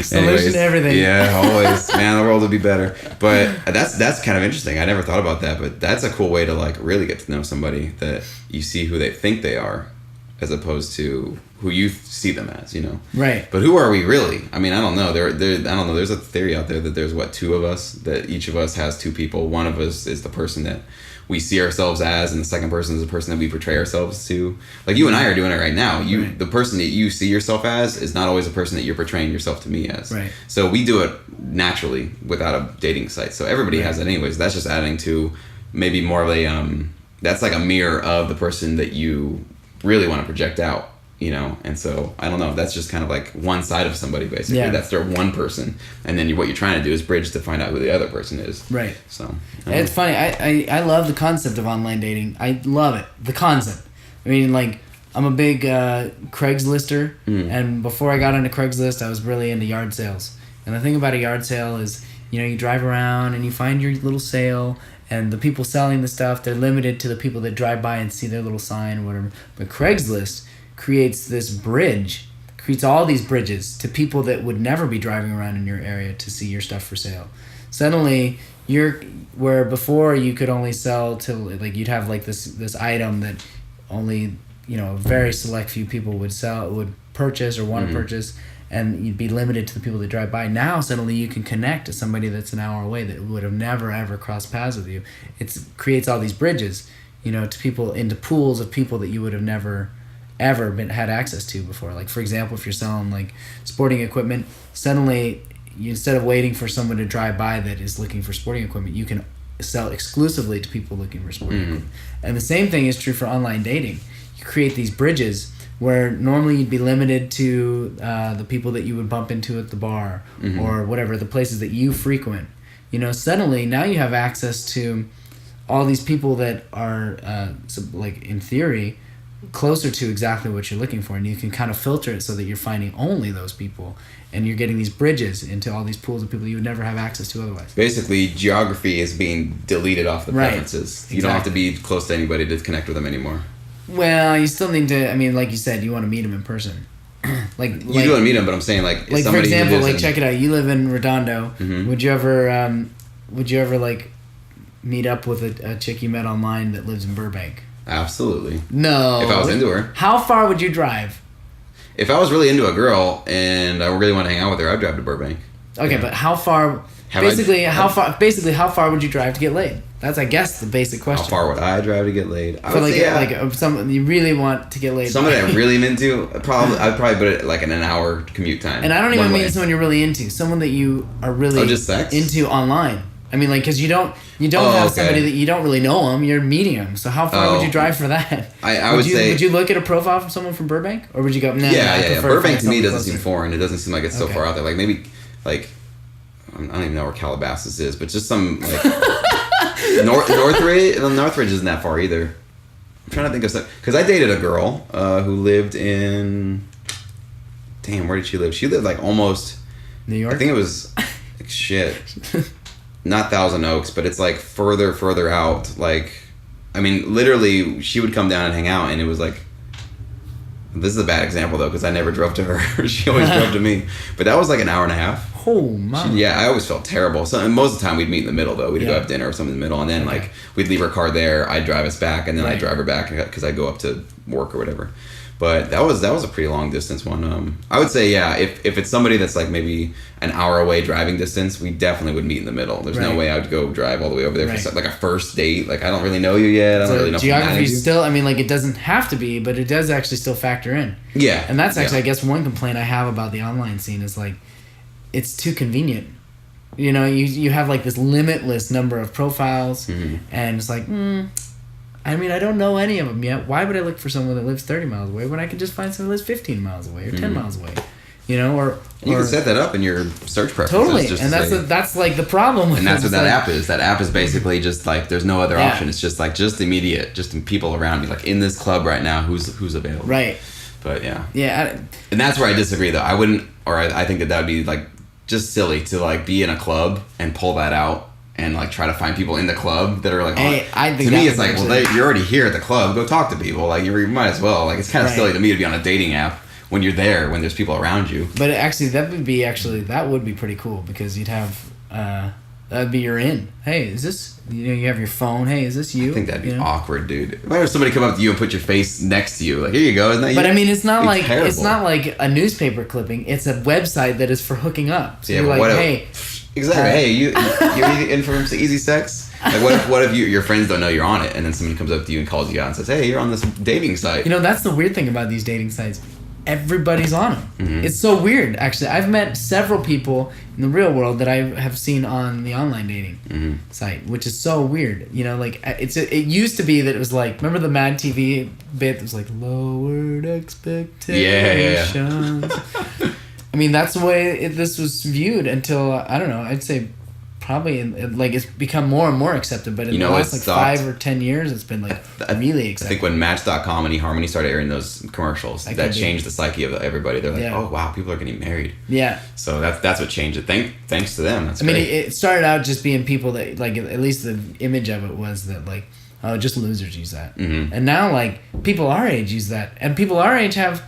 Solution to everything. Yeah, always. Man, the world would be better. But that's kind of interesting. I never thought about that, but that's a cool way to like really get to know somebody, that you see who they think they are as opposed to who you see them as, Right. But who are we really? I mean, I don't know. I don't know. There's a theory out there that there's two of us, that each of us has two people. One of us is the person that we see ourselves as, and the second person is the person that we portray ourselves to. Like you and I are doing it right now. The person that you see yourself as is not always the person that you're portraying yourself to me as. Right. So we do it naturally without a dating site. So everybody has it anyways. That's just adding to maybe more of a that's like a mirror of the person that you really want to project out, you know. And so I don't know, that's just kind of like one side of somebody, basically. Yeah. That's their one person, and then what you're trying to do is bridge to find out who the other person is. Right. So it's funny. I love the concept of online dating. I love it. The concept. I mean, like, I'm a big Craigslister, and before I got into Craigslist, I was really into yard sales. And the thing about a yard sale is, you know, you drive around and you find your little sale, and the people selling the stuff, they're limited to the people that drive by and see their little sign or whatever. But Craigslist creates this bridge, creates all these bridges to people that would never be driving around in your area to see your stuff for sale. Suddenly, where before you could only sell to, like, you'd have like this item that only, you know, a very select few people would purchase or want to purchase, and you'd be limited to the people that drive by. Now suddenly you can connect to somebody that's an hour away that would have never ever crossed paths with you. It creates all these bridges, you know, to people, into pools of people that you would have never ever had access to before. Like, for example, if you're selling like sporting equipment, suddenly instead of waiting for someone to drive by that is looking for sporting equipment, you can sell exclusively to people looking for sporting equipment. And the same thing is true for online dating. You create these bridges where normally you'd be limited to the people that you would bump into at the bar or whatever, the places that you frequent. You know, suddenly now you have access to all these people that are, like, in theory, closer to exactly what you're looking for, and you can kind of filter it so that you're finding only those people, and you're getting these bridges into all these pools of people you would never have access to otherwise. Basically, geography is being deleted off the preferences. Exactly. You don't have to be close to anybody to connect with them anymore. Well, you still need to. I mean, like you said, you want to meet them in person. like you do want to meet them, but I'm saying, like for example, like, check it out. You live in Redondo. Would you ever like meet up with a chick you met online that lives in Burbank? Absolutely. No. If I was into her. How far would you drive? If I was really into a girl and I really want to hang out with her, I'd drive to Burbank. Okay, but how far? How far would you drive to get laid? That's, I guess, the basic question. How far would I drive to get laid? I For would say, someone you really want to get laid. Someone that I'm really into, I'd probably put it like in an hour commute time. And I don't even mean someone you're really into. Someone that you are really just sex? into online. I mean, like, because you don't have somebody that you don't really know them. You're meeting them. So how far would you drive for that? I would say. Would you look at a profile from someone from Burbank, or would you go? Nah, yeah. Burbank to me doesn't seem foreign. It doesn't seem like it's so far out there. Like, maybe, like, I don't even know where Calabasas is, but just some, like, Northridge. Northridge isn't that far either. I'm trying to think of something, because I dated a girl who lived in. Damn, where did she live? She lived like almost New York. I think it was like shit. Not Thousand Oaks, but it's like further out. Like, I mean, literally, she would come down and hang out, and it was like. This is a bad example though, because I never drove to her. She always drove to me, but that was like an hour and a half. Oh man. Yeah, I always felt terrible. So, and most of the time we'd meet in the middle though. We'd go have dinner or something in the middle, and then like we'd leave her car there. I'd drive us back, and then I'd drive her back because I'd go up to work or whatever. But that was a pretty long distance one. I would say, yeah, if it's somebody that's like maybe an hour away driving distance, we definitely would meet in the middle. There's no way I would go drive all the way over there for like a first date. Like, I don't really know you yet. I don't really know. Geography still. I mean, like, it doesn't have to be, but it does actually still factor in. Yeah. And that's actually, I guess, one complaint I have about the online scene is like, it's too convenient. You know, you have like this limitless number of profiles, and it's like, I mean, I don't know any of them yet. Why would I look for someone that lives 30 miles away when I could just find someone that lives 15 miles away or 10 miles away? You know, or you can set that up in your search preferences. Totally, and that's like the problem with and that's it. what that app is. That app is basically just like there's no other option. It's just like just immediate, just people around me. Like in this club right now, who's available? Right. But yeah. Yeah. And that's where I disagree though. I wouldn't, or I think that would be like just silly to like be in a club and pull that out. And like try to find people in the club that are like, I think to me it's like, well, you're already here at the club. Go talk to people. Like you might as well. Like it's kind of silly to me to be on a dating app when you're there when there's people around you. But actually, that would be pretty cool because you'd have that'd be your in. Hey, is this you have your phone? Hey, is this you? I think that'd be awkward, dude. Why if somebody come up to you and put your face next to you? Like here you go, isn't that you? But I mean, it's not like a newspaper clipping. It's a website that is for hooking up. So you're like, hey. Exactly. Hey, you're in for easy sex. Like what if your friends don't know you're on it, and then somebody comes up to you and calls you out and says, "Hey, you're on this dating site." You know, that's the weird thing about these dating sites. everybody's on them. Mm-hmm. It's so weird, actually. I've met several people in the real world that I have seen on the online dating site, which is so weird. You know, like it used to be that it was like, remember the Mad TV bit that was like lowered expectations. Yeah. I mean, that's the way this was viewed until, I don't know, I'd say probably like it's become more and more accepted, but in the last like 5 or 10 years it's been like really accepted. I think when Match.com and eHarmony started airing those commercials, that changed the psyche of everybody. They're like, oh wow, people are getting married. Yeah. So that's what changed it. Thanks to them. That's I mean, great. it started out just being people that like, at least the image of it was that like, oh, just losers use that. Mm-hmm. And now like people our age use that, and people our age have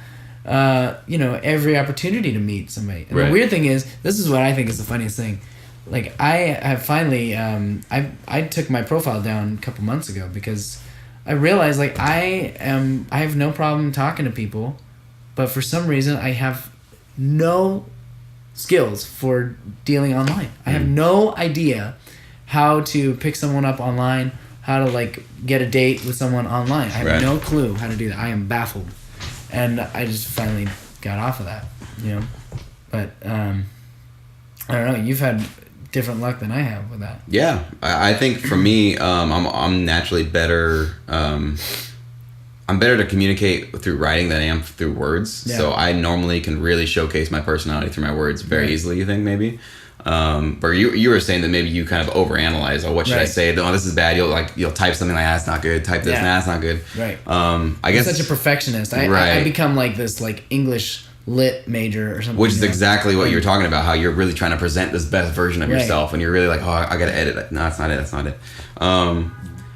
you know, every opportunity to meet somebody. And the weird thing is, this is what I think is the funniest thing. Like I have finally, I took my profile down a couple months ago because I realized like I have no problem talking to people, but for some reason I have no skills for dealing online. I have no idea how to pick someone up online, how to like get a date with someone online. I have no clue how to do that. I am baffled, and I just finally got off of that, you know. But I don't know. You've had different luck than I have with that. Yeah, I think for me, I'm naturally better. I'm better to communicate through writing than I am through words. Yeah. So I normally can really showcase my personality through my words very easily. You think maybe? But you were saying that maybe you kind of overanalyze. Oh, what should I say? Oh, this is bad. You'll type something like that's not good. Type this, that's not good. Right. I guess I'm such a perfectionist. I become like this like English lit major or something. Which is exactly what you're talking about. How you're really trying to present this best version of yourself, and you're really like, oh, I gotta edit it. No, that's not it. That's not it.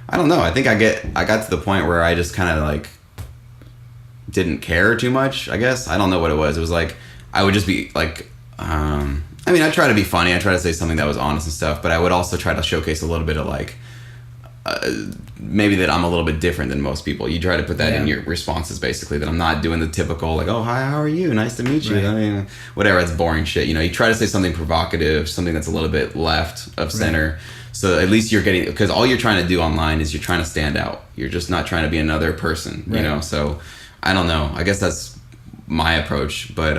I don't know. I think I got to the point where I just kind of like didn't care too much. I guess I don't know what it was. It was like I would just be like. I mean, I try to be funny. I try to say something that was honest and stuff, but I would also try to showcase a little bit of like, maybe that I'm a little bit different than most people. You try to put that in your responses, basically, that I'm not doing the typical like, oh, hi, how are you? Nice to meet you. I mean, whatever. It's boring shit. You know, you try to say something provocative, something that's a little bit left of center. So at least you're getting, because all you're trying to do online is you're trying to stand out. You're just not trying to be another person, you know? So I don't know. I guess that's my approach, but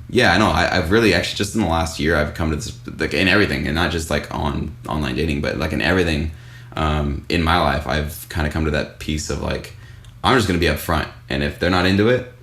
yeah, I know I've really actually just in the last year I've come to this like in everything, and not just like on online dating, but like in everything in my life I've kind of come to that piece of like I'm just gonna be upfront, and if they're not into it,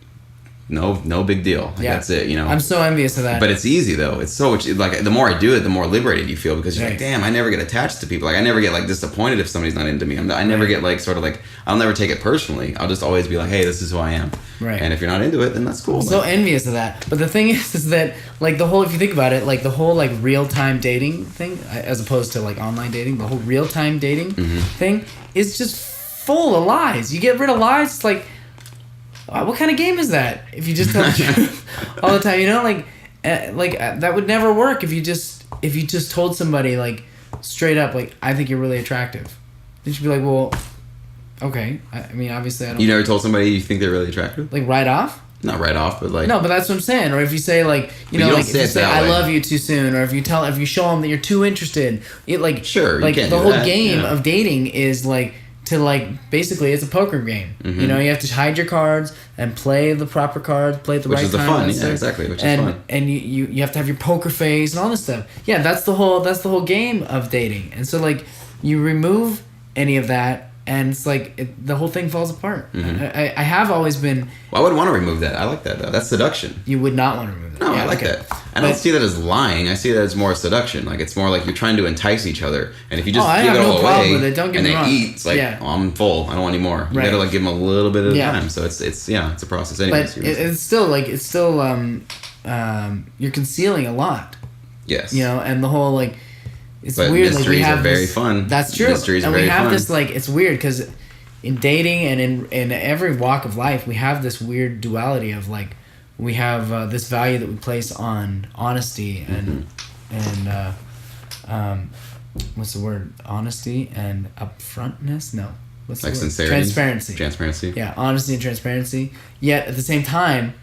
no big deal. Like, that's it, you know. I'm so envious of that. But it's easy though. It's so like the more I do it, the more liberated you feel, because you're like, damn, I never get attached to people. Like I never get like disappointed if somebody's not into me. I never get like sort of like I'll never take it personally. I'll just always be like, hey, this is who I am. Right. And if you're not into it, then that's cool. I'm so envious of that. But the thing is that like the whole, if you think about it, like the whole like real time dating thing, as opposed to like online dating, the whole real time dating thing is just full of lies. You get rid of lies. It's like, what kind of game is that? If you just tell the truth all the time, you know, like that would never work if you just told somebody like straight up, like, I think you're really attractive. Then you'd be like, well, okay. I mean, obviously, I don't. You never told somebody you think they're really attractive? Like right off? Not right off, but like. No, but that's what I'm saying. Or if you say like, you know, like if you say I love you too soon, or if you show them that you're too interested, it like sure, like you can't the do whole that. game of dating is like. To like basically it's a poker game. You know, you have to hide your cards and play the proper cards, play at the right time. Which is the fun, yeah, exactly. Which is fun. And you have to have your poker face and all this stuff. Yeah, that's the whole game of dating. And so like you remove any of that, and it's like the whole thing falls apart. I have always been. Well, I wouldn't want to remove that. I like that though. That's seduction. You would not want to remove that. No, I like that. I don't see that as lying. I see that as more seduction. Like it's more like you're trying to entice each other, and if you just give it all away and they eat, it's like, oh, I'm full. I don't want any more. You gotta like give them a little bit at a time. So it's a process. Anyways, but it's still you're concealing a lot. Yes. You know, and the whole like. It's but weird. Mysteries like we have are very this, fun. That's true. Mysteries and are very fun. We have this like it's weird because in dating and in every walk of life we have this weird duality of like we have this value that we place on honesty and what's the word? Honesty and upfrontness? No. What's like the word? sincerity. Transparency. Yeah, honesty and transparency. Yet at the same time,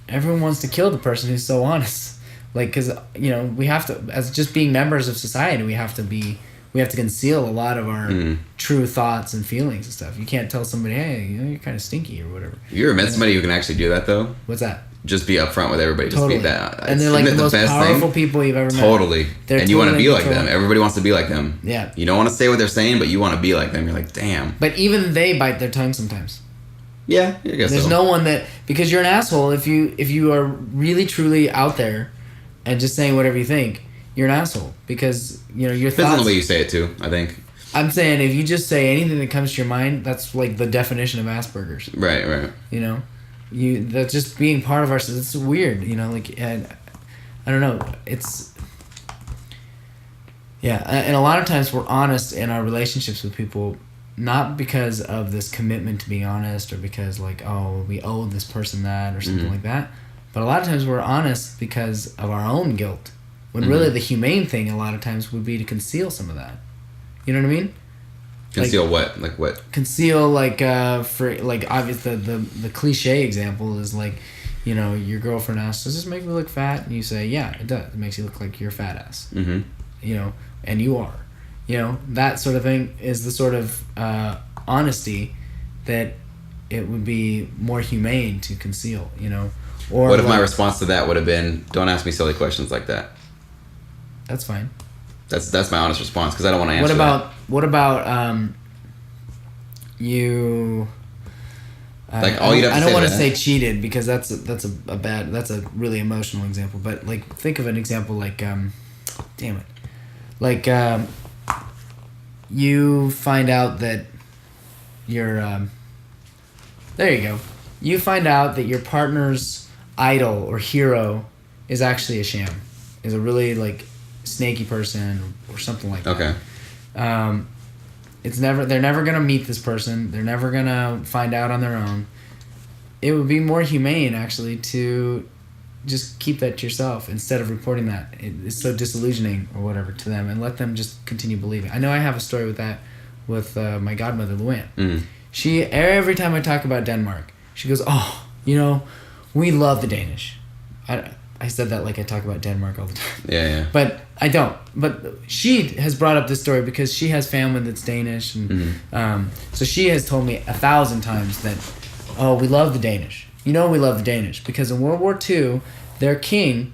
everyone wants to kill the person who's so honest. Like, because, you know, we have to, as just being members of society, we have to be we have to conceal a lot of our Mm-hmm. true thoughts and feelings and stuff. You can't tell somebody, hey, you're kind of stinky or whatever. You ever met somebody who can actually do that though? What's that? Just be upfront with everybody. Just Totally. be that. And they're like the most powerful people you've ever met. Totally. They're and you want to totally be like control- them. Everybody wants to be like them. Yeah. You don't want to say what they're saying, but you want to be like them. You're like, damn. But even they bite their tongue sometimes. Yeah, I guess There's so. no one that, because you're an asshole. If you are really truly out there and just saying whatever you think, you're an asshole because your Depends on thoughts. the way you say it too, I think. I'm saying if you just say anything that comes to your mind, that's like the definition of Asperger's. Right. That's just being part of our. It's weird, and I don't know. It's and a lot of times we're honest in our relationships with people, not because of this commitment to being honest or because like we owe this person that or something like that, but a lot of times we're honest because of our own guilt. When really the humane thing a lot of times would be to conceal some of that. You know what I mean? Conceal what? Like what? Conceal for obviously the cliche example is like, your girlfriend asks, does this make me look fat? And you say, yeah, it does. It makes you look like you're a fat ass. Mm-hmm. And you are. That sort of thing is the sort of honesty that it would be more humane to conceal. Or What if my response to that would have been, don't ask me silly questions like that? That's fine. That's my honest response because I don't want to answer that. What about you? Like all you'd have to say. I don't want to that. say cheated because that's a really emotional example. But like think of an example like damn it, like you find out that your there you go. You find out that your partner's idol or hero is actually a sham, is a really like snaky person or something like that. Okay. They're never gonna meet this person. They're never gonna find out on their own. It would be more humane actually to just keep that to yourself instead of reporting that. It's so disillusioning or whatever to them, and let them just continue believing. I know I have a story with that with my godmother Luann. Mm-hmm. She, every time I talk about Denmark, she goes, oh, we love the Danish. I said that like I talk about Denmark all the time. Yeah. But I don't. But she has brought up this story because she has family that's Danish. And so she has told me 1,000 times that, we love the Danish. We love the Danish. Because in World War II, their king,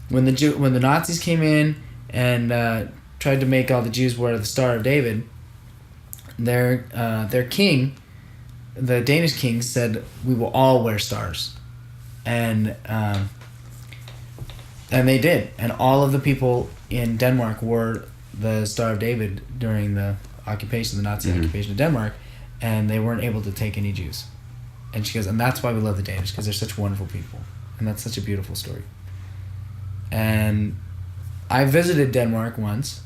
when the Nazis came in and tried to make all the Jews wear the Star of David, their king, the Danish king, said, we will all wear stars. And they did. And all of the people in Denmark wore the Star of David during the occupation, the Nazi occupation of Denmark, and they weren't able to take any Jews. And she goes, and that's why we love the Danish, because they're such wonderful people. And that's such a beautiful story. And I visited Denmark once,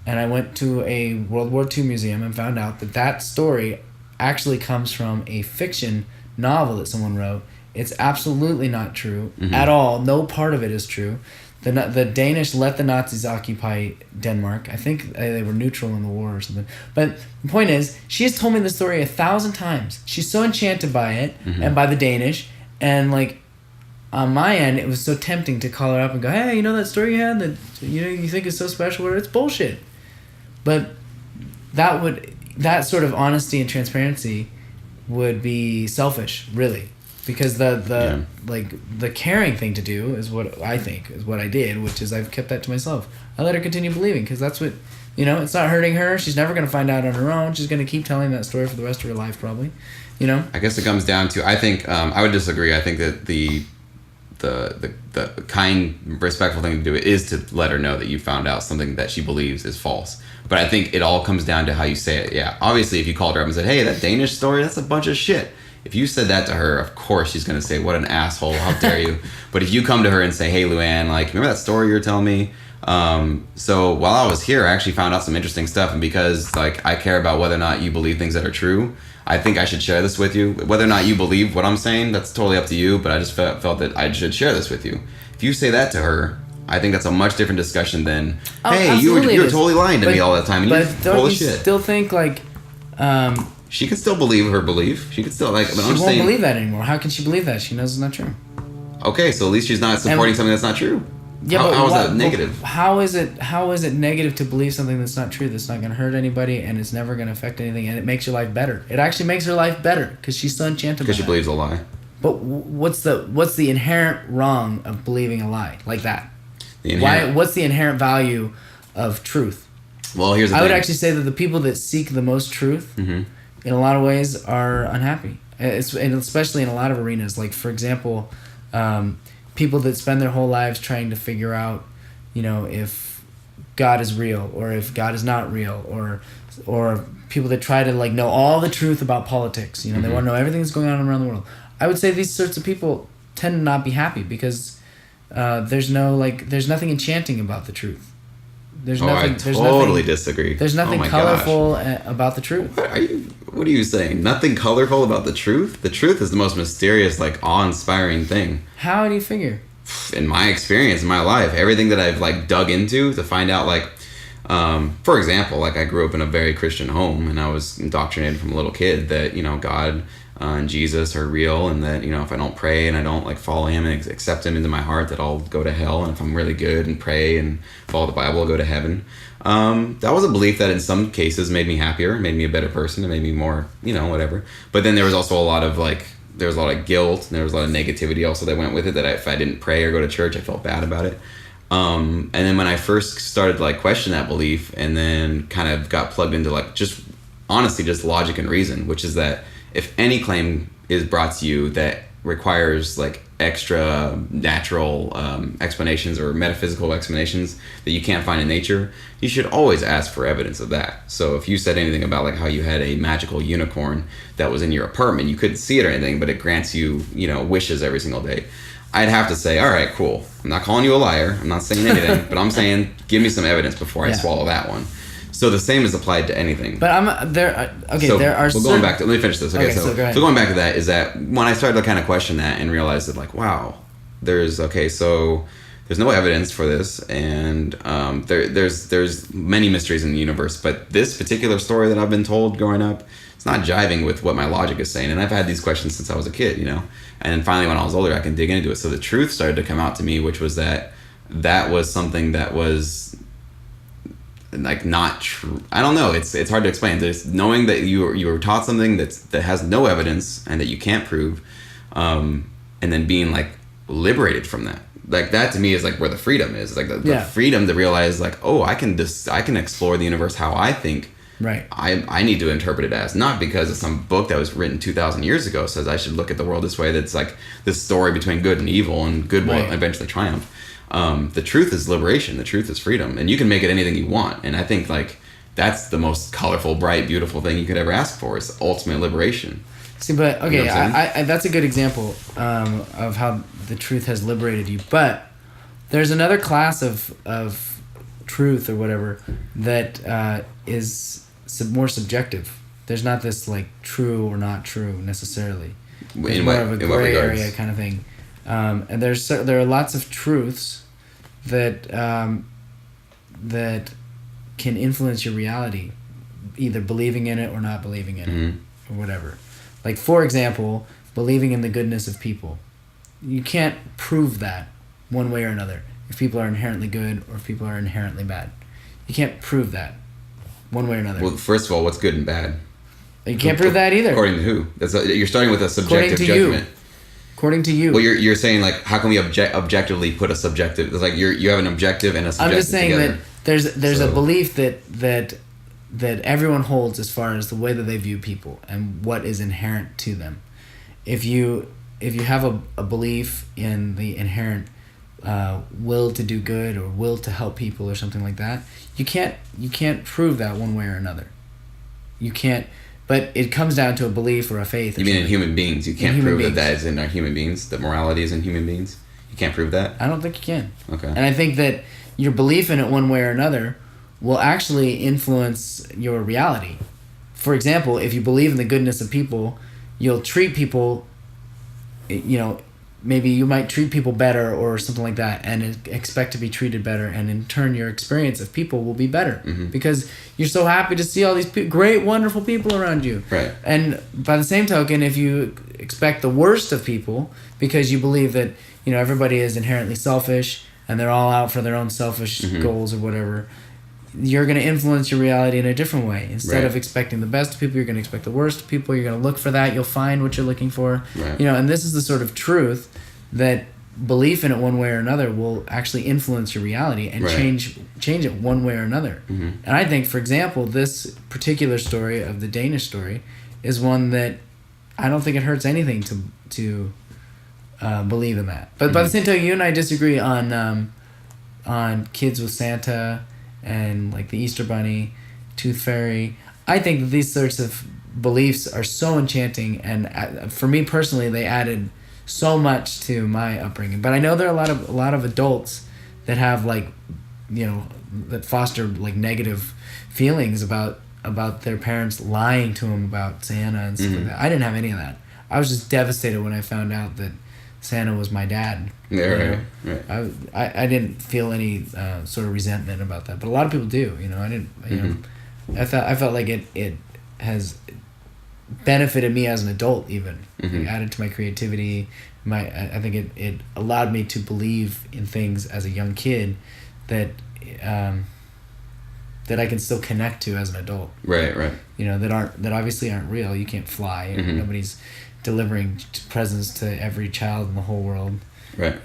and I went to a World War II museum and found out that story actually comes from a fiction novel that someone wrote. It's absolutely not true at all. No part of it is true. The Danish let the Nazis occupy Denmark. I think they were neutral in the war or something. But the point is, she has told me the story 1,000 times. She's so enchanted by it and by the Danish. And like, on my end, it was so tempting to call her up and go, hey, that story you had that you think is so special? It's bullshit. But that sort of honesty and transparency would be selfish, really. Because the caring thing to do is what I think is what I did, which is I've kept that to myself. I let her continue believing because that's what, it's not hurting her. She's never going to find out on her own. She's going to keep telling that story for the rest of her life probably, I guess it comes down to, I think, I would disagree. I think that the kind, respectful thing to do is to let her know that you found out something that she believes is false. But I think it all comes down to how you say it. Yeah, obviously if you called her up and said, hey, that Danish story, that's a bunch of shit. If you said that to her, of course she's going to say, what an asshole, how dare you. But if you come to her and say, hey, Luann, remember that story you were telling me? So while I was here, I actually found out some interesting stuff. And because I care about whether or not you believe things that are true, I think I should share this with you. Whether or not you believe what I'm saying, that's totally up to you. But I just felt that I should share this with you. If you say that to her, I think that's a much different discussion than, hey, you were totally lying to me all the time. And but you're full of shit. Shit. Still think she could still believe her belief. She could still but she I'm won't saying, believe that anymore. How can she believe that? She knows it's not true. Okay, so at least she's not supporting something that's not true. Yeah, how is that negative? How is it negative to believe something that's not true, that's not going to hurt anybody, and it's never going to affect anything, and it makes your life better? It actually makes her life better because she's so enchanted. Because she believes a lie. But what's the inherent wrong of believing a lie like that? What's the inherent value of truth? Well, here's the thing. I would actually say that the people that seek the most truth, in a lot of ways, are unhappy. And especially in a lot of arenas. Like, for example, people that spend their whole lives trying to figure out, if God is real or if God is not real, or people that try to know all the truth about politics. They want to know everything that's going on around the world. I would say these sorts of people tend to not be happy because there's nothing enchanting about the truth. I totally disagree. There's nothing colorful about the truth. What are you saying? Nothing colorful about the truth? The truth is the most mysterious, awe-inspiring thing. How do you figure? In my experience, in my life, everything that I've dug into to find out, for example, I grew up in a very Christian home, and I was indoctrinated from a little kid that God and Jesus are real, and that if I don't pray and I don't follow him and accept him into my heart, that I'll go to hell, and if I'm really good and pray and follow the Bible, I'll go to heaven. That was a belief that in some cases made me happier, made me a better person, and made me more whatever. But then there was also a lot of there was a lot of guilt, and there was a lot of negativity also that went with it, that if I didn't pray or go to church, I felt bad about it. And then when I first started to question that belief, and then kind of got plugged into just logic and reason, which is that if any claim is brought to you that requires extra natural explanations or metaphysical explanations that you can't find in nature, you should always ask for evidence of that. So if you said anything about how you had a magical unicorn that was in your apartment, you couldn't see it or anything, but it grants you wishes every single day, I'd have to say, all right, cool. I'm not calling you a liar. I'm not saying anything, but I'm saying give me some evidence before I swallow that one. So the same is applied to anything. But there are. Going back to, let me finish this. Okay, so go ahead. So going back to that is that when I started to kind of question that and realized that wow, there's no evidence for this, and there's many mysteries in the universe. But this particular story that I've been told growing up, it's not jiving with what my logic is saying. And I've had these questions since I was a kid, And then finally, when I was older, I can dig into it. So the truth started to come out to me, which was that was something that was not true. I don't know. It's hard to explain. There's knowing that you were taught something that has no evidence and that you can't prove, and then being liberated from that. That to me is where the freedom is. The freedom to realize I can explore the universe how I think. Right. I need to interpret it as, not because of some book that was written 2,000 years ago says I should look at the world this way. That's this story between good and evil, and good will eventually triumph. The truth is liberation. The truth is freedom, and you can make it anything you want. And I think that's the most colorful, bright, beautiful thing you could ever ask for, is ultimate liberation. See, but okay, I that's a good example of how the truth has liberated you. But there's another class of truth or whatever that is more subjective. There's not this true or not true necessarily. It's more of a gray area kind of thing. And there are lots of truths that can influence your reality, either believing in it or not believing in it, or whatever. For example, believing in the goodness of people. You can't prove that one way or another, if people are inherently good or if people are inherently bad. You can't prove that one way or another. Well, first of all, what's good and bad? You can't prove that either. According to who? You're starting with a subjective judgment. According to you. Well, you're saying how can we objectively put a subjective? It's you have an objective and a subjective. I'm just saying together. that there's a belief that everyone holds as far as the way that they view people and what is inherent to them. If you have a belief in the inherent will to do good or will to help people or something like that, you can't prove that one way or another. You can't. But it comes down to a belief or a faith. You mean in human beings? You can't prove that is in our human beings. That morality is in human beings. You can't prove that. I don't think you can. Okay. And I think that your belief in it one way or another will actually influence your reality. For example, if you believe in the goodness of people, you'll treat people. Maybe you might treat people better or something like that, and expect to be treated better, and in turn your experience of people will be better because you're so happy to see all these great, wonderful people around you. Right. And by the same token, if you expect the worst of people because you believe that everybody is inherently selfish, and they're all out for their own selfish goals or whatever, you're going to influence your reality in a different way. Instead Right. of expecting the best of people, you're going to expect the worst of people. You're going to look for that. You'll find what you're looking for. Right. And this is the sort of truth that belief in it one way or another will actually influence your reality and Right. change it one way or another. And I think, for example, this particular story of the Danish story is one that I don't think it hurts anything to believe in that. But by the same token, you and I disagree on kids with Santa and like the Easter Bunny, Tooth Fairy. I think that these sorts of beliefs are so enchanting, and for me personally, they added so much to my upbringing. But I know there are a lot of adults that have that foster like negative feelings about their parents lying to them about Santa and stuff like that. I didn't have any of that. I was just devastated when I found out that Santa was my dad. Yeah, right. I didn't feel any sort of resentment about that, but a lot of people do. I didn't. I felt like it has benefited me as an adult, even It added to my creativity. I think it allowed me to believe in things as a young kid that I can still connect to as an adult. Right. That obviously aren't real. You can't fly. Nobody's delivering presents to every child in the whole world. Right.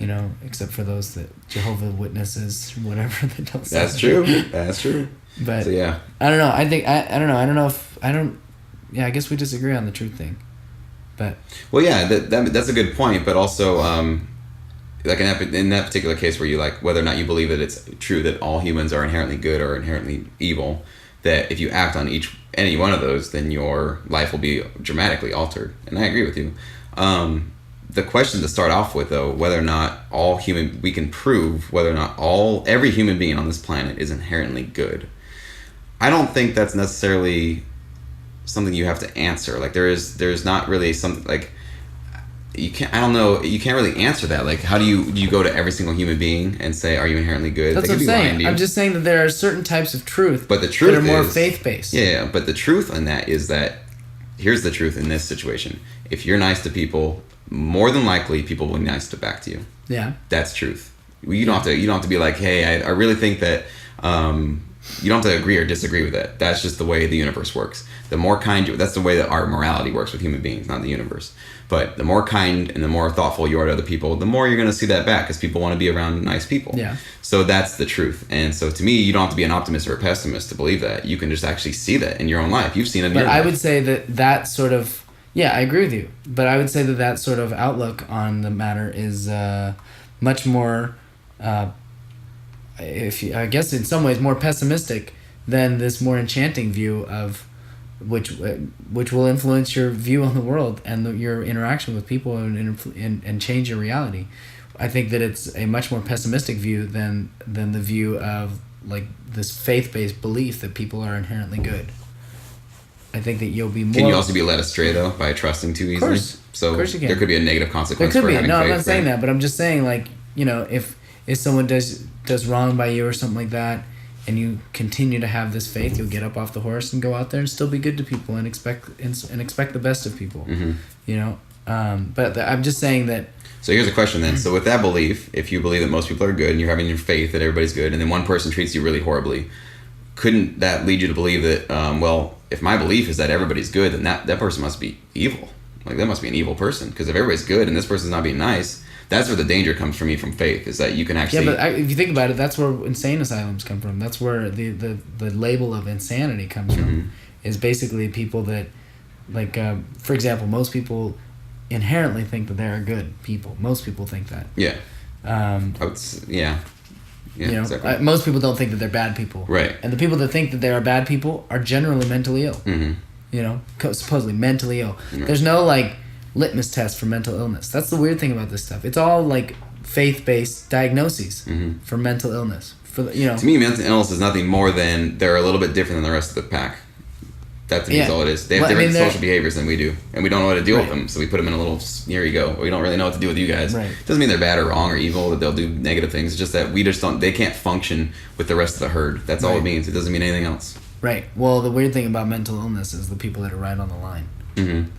Except for those that Jehovah's Witnesses, whatever, that don't. That's true. That's true. But so, yeah. I don't know. I think I don't know. I don't know if I don't. Yeah, I guess we disagree on the truth thing. But well, yeah, that's a good point. But also, like in that particular case where you like whether or not you believe that it's true that all humans are inherently good or inherently evil, that if you act on any one of those, then your life will be dramatically altered. And I agree with you. The question to start off with, though, whether or not we can prove whether or not every human being on this planet is inherently good. I don't think that's necessarily something you have to answer. Like there's not really something like you can't really answer that. Like how do you go to every single human being and say, are you inherently good? That's what I'm saying. I'm just saying that there are certain types of truth, but the truth that are more faith-based. Yeah, but the truth on that is that here's the truth in this situation. If you're nice to people, more than likely people will be nice back to you. Yeah. That's truth. You don't have to be like, hey, I really think that you don't have to agree or disagree with it. That's just the way the universe works. The more kind that's the way that our morality works with human beings, not the universe. But the more kind and the more thoughtful you are to other people, the more you're going to see that back because people want to be around nice people. Yeah. So that's the truth. And so to me, you don't have to be an optimist or a pessimist to believe that. You can just actually see that in your own life. You've seen it in your life. But I would say that sort of, yeah, I agree with you. But I would say that sort of outlook on the matter is much more, I guess in some ways, more pessimistic than this more enchanting view of which will influence your view on the world and your interaction with people and change your reality. I think that it's a much more pessimistic view than the view of like this faith-based belief that people are inherently good. I think that you'll be more. Can you also be led astray though by trusting too easily? Of course you can. There could be a negative consequence. There could be. having No, faith, I'm not saying right? that, but I'm just saying like if someone does wrong by you or something like that, and you continue to have this faith, you'll get up off the horse and go out there and still be good to people and expect the best of people. Mm-hmm. But I'm just saying that. So here's a question then. So with that belief, if you believe that most people are good and you're having your faith that everybody's good, and then one person treats you really horribly, couldn't that lead you to believe that, if my belief is that everybody's good, then that person must be evil. Like that must be an evil person. Because if everybody's good and this person's not being nice, that's where the danger comes for me from faith, is that you can actually... Yeah, but if you think about it, that's where insane asylums come from. That's where the label of insanity comes from, is basically people that, like, for example, most people inherently think that they're good people. Most people think that. Yeah. Yeah, exactly. Most people don't think that they're bad people. Right. And the people that think that they are bad people are generally mentally ill. Mm-hmm. Supposedly mentally ill. Right. There's no, like, litmus test for mental illness. That's the weird thing about this stuff. It's all, like, faith-based diagnoses for mental illness. To me, mental illness is nothing more than they're a little bit different than the rest of the pack. That to me is all it is. They have different social behaviors than we do, and we don't know how to deal with them. So we put them in a little, here you go. We don't really know what to do with you guys. Right. Doesn't mean they're bad or wrong or evil, that they'll do negative things. It's just that we just don't. They can't function with the rest of the herd. That's all it means. It doesn't mean anything else. Right. Well, the weird thing about mental illness is the people that are right on the line. Mm-hmm.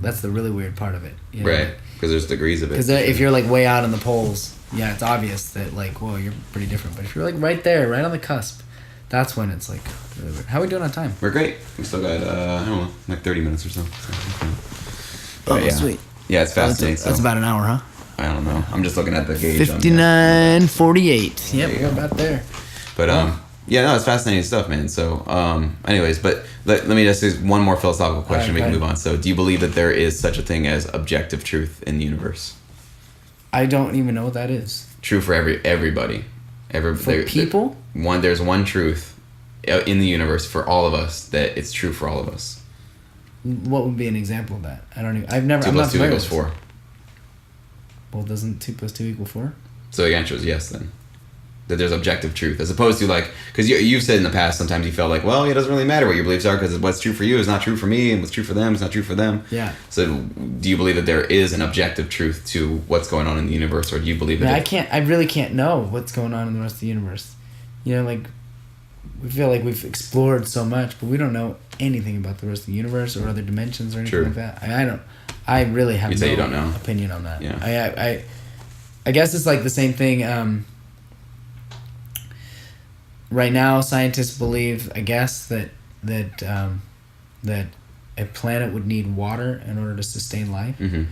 That's the really weird part of it. Right. Because there's degrees of it. Because if you're like way out in the polls, yeah, it's obvious that like, whoa, you're pretty different. But if you're like right there, right on the cusp, that's when it's like really weird. How are we doing on time? We're great. We still got I don't know, like 30 minutes or so. Oh, yeah. sweet. Yeah, it's fascinating. That's about an hour, huh? I don't know. I'm just looking at the gauge. 59:48. Yep, we're about there. But yeah, no, it's fascinating stuff, man. So, anyways, but let me just ask one more philosophical question. We can move on. So, do you believe that there is such a thing as objective truth in the universe? I don't even know what that is. True for everybody. For people? There's one truth in the universe for all of us that it's true for all of us. What would be an example of that? I've never. 2 plus 2 equals 4. Well, doesn't 2 plus 2 equal 4? So the answer is yes, then. That there's objective truth, as opposed to like, because you've said in the past sometimes you felt like, well, it doesn't really matter what your beliefs are because what's true for you is not true for me, and what's true for them is not true for them. Yeah. So do you believe that there is an objective truth to what's going on in the universe, or do you believe that? I really can't know what's going on in the rest of the universe. You know, like we feel like we've explored so much, but we don't know anything about the rest of the universe or other dimensions or anything like that. I really have you don't know. opinion on that. Yeah. I guess it's like the same thing. Right now, scientists believe, I guess, that a planet would need water in order to sustain life. Mm-hmm.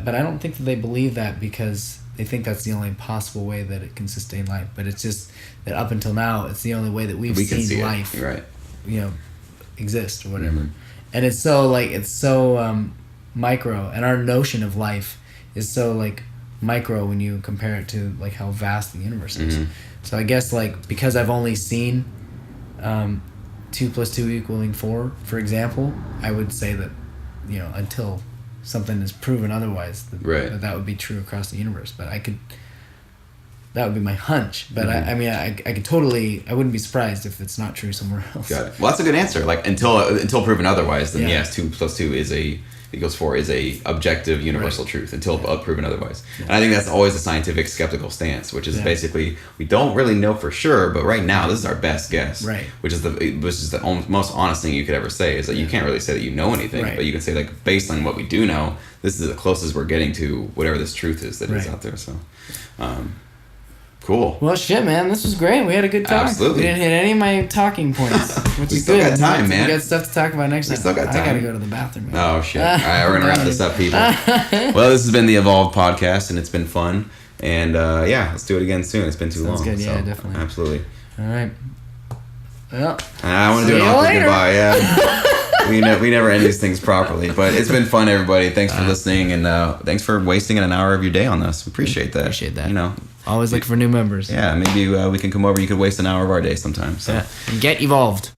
But I don't think that they believe that because they think that's the only possible way that it can sustain life. But it's just that up until now, it's the only way that we've seen life, right? You know, exist or whatever. Mm-hmm. And it's so micro, and our notion of life is so like micro when you compare it to like how vast the universe is. Mm-hmm. So I guess like because I've only seen 2 plus 2 equaling 4, for example, I would say that, you know, until something is proven otherwise, that would be true across the universe. But that would be my hunch. But mm-hmm. I could totally, I wouldn't be surprised if it's not true somewhere else. Got it. Well, that's a good answer. Like until proven otherwise, then yes, 2 plus 2 equals 4 is a objective universal truth until proven otherwise. Yeah. And I think that's always a scientific skeptical stance, which is basically we don't really know for sure, but right now this is our best guess. Right. Which is the most honest thing you could ever say is that you can't really say that you know anything, but you can say like based on what we do know, this is the closest we're getting to whatever this truth is that is out there. So. Cool. Well, shit, man. This was great. We had a good talk. Absolutely. We didn't hit any of my talking points, which we is still good. got time, man. We got stuff to talk about next time. We still got time. I gotta go to the bathroom, man. Oh, shit. All right, we're going to wrap this up, people. Well, this has been the Evolved Podcast, and it's been fun. And, let's do it again soon. It's been too long. Sounds good. Yeah, so, definitely. Absolutely. All right. Well, I want to do an awkward goodbye. Yeah. We never end these things properly, but it's been fun, everybody. Thanks for listening, and thanks for wasting an hour of your day on this. We appreciate that. Appreciate that. You know, always look for new members. Yeah, maybe we can come over. You could waste an hour of our day sometime. So. Yeah. And get evolved.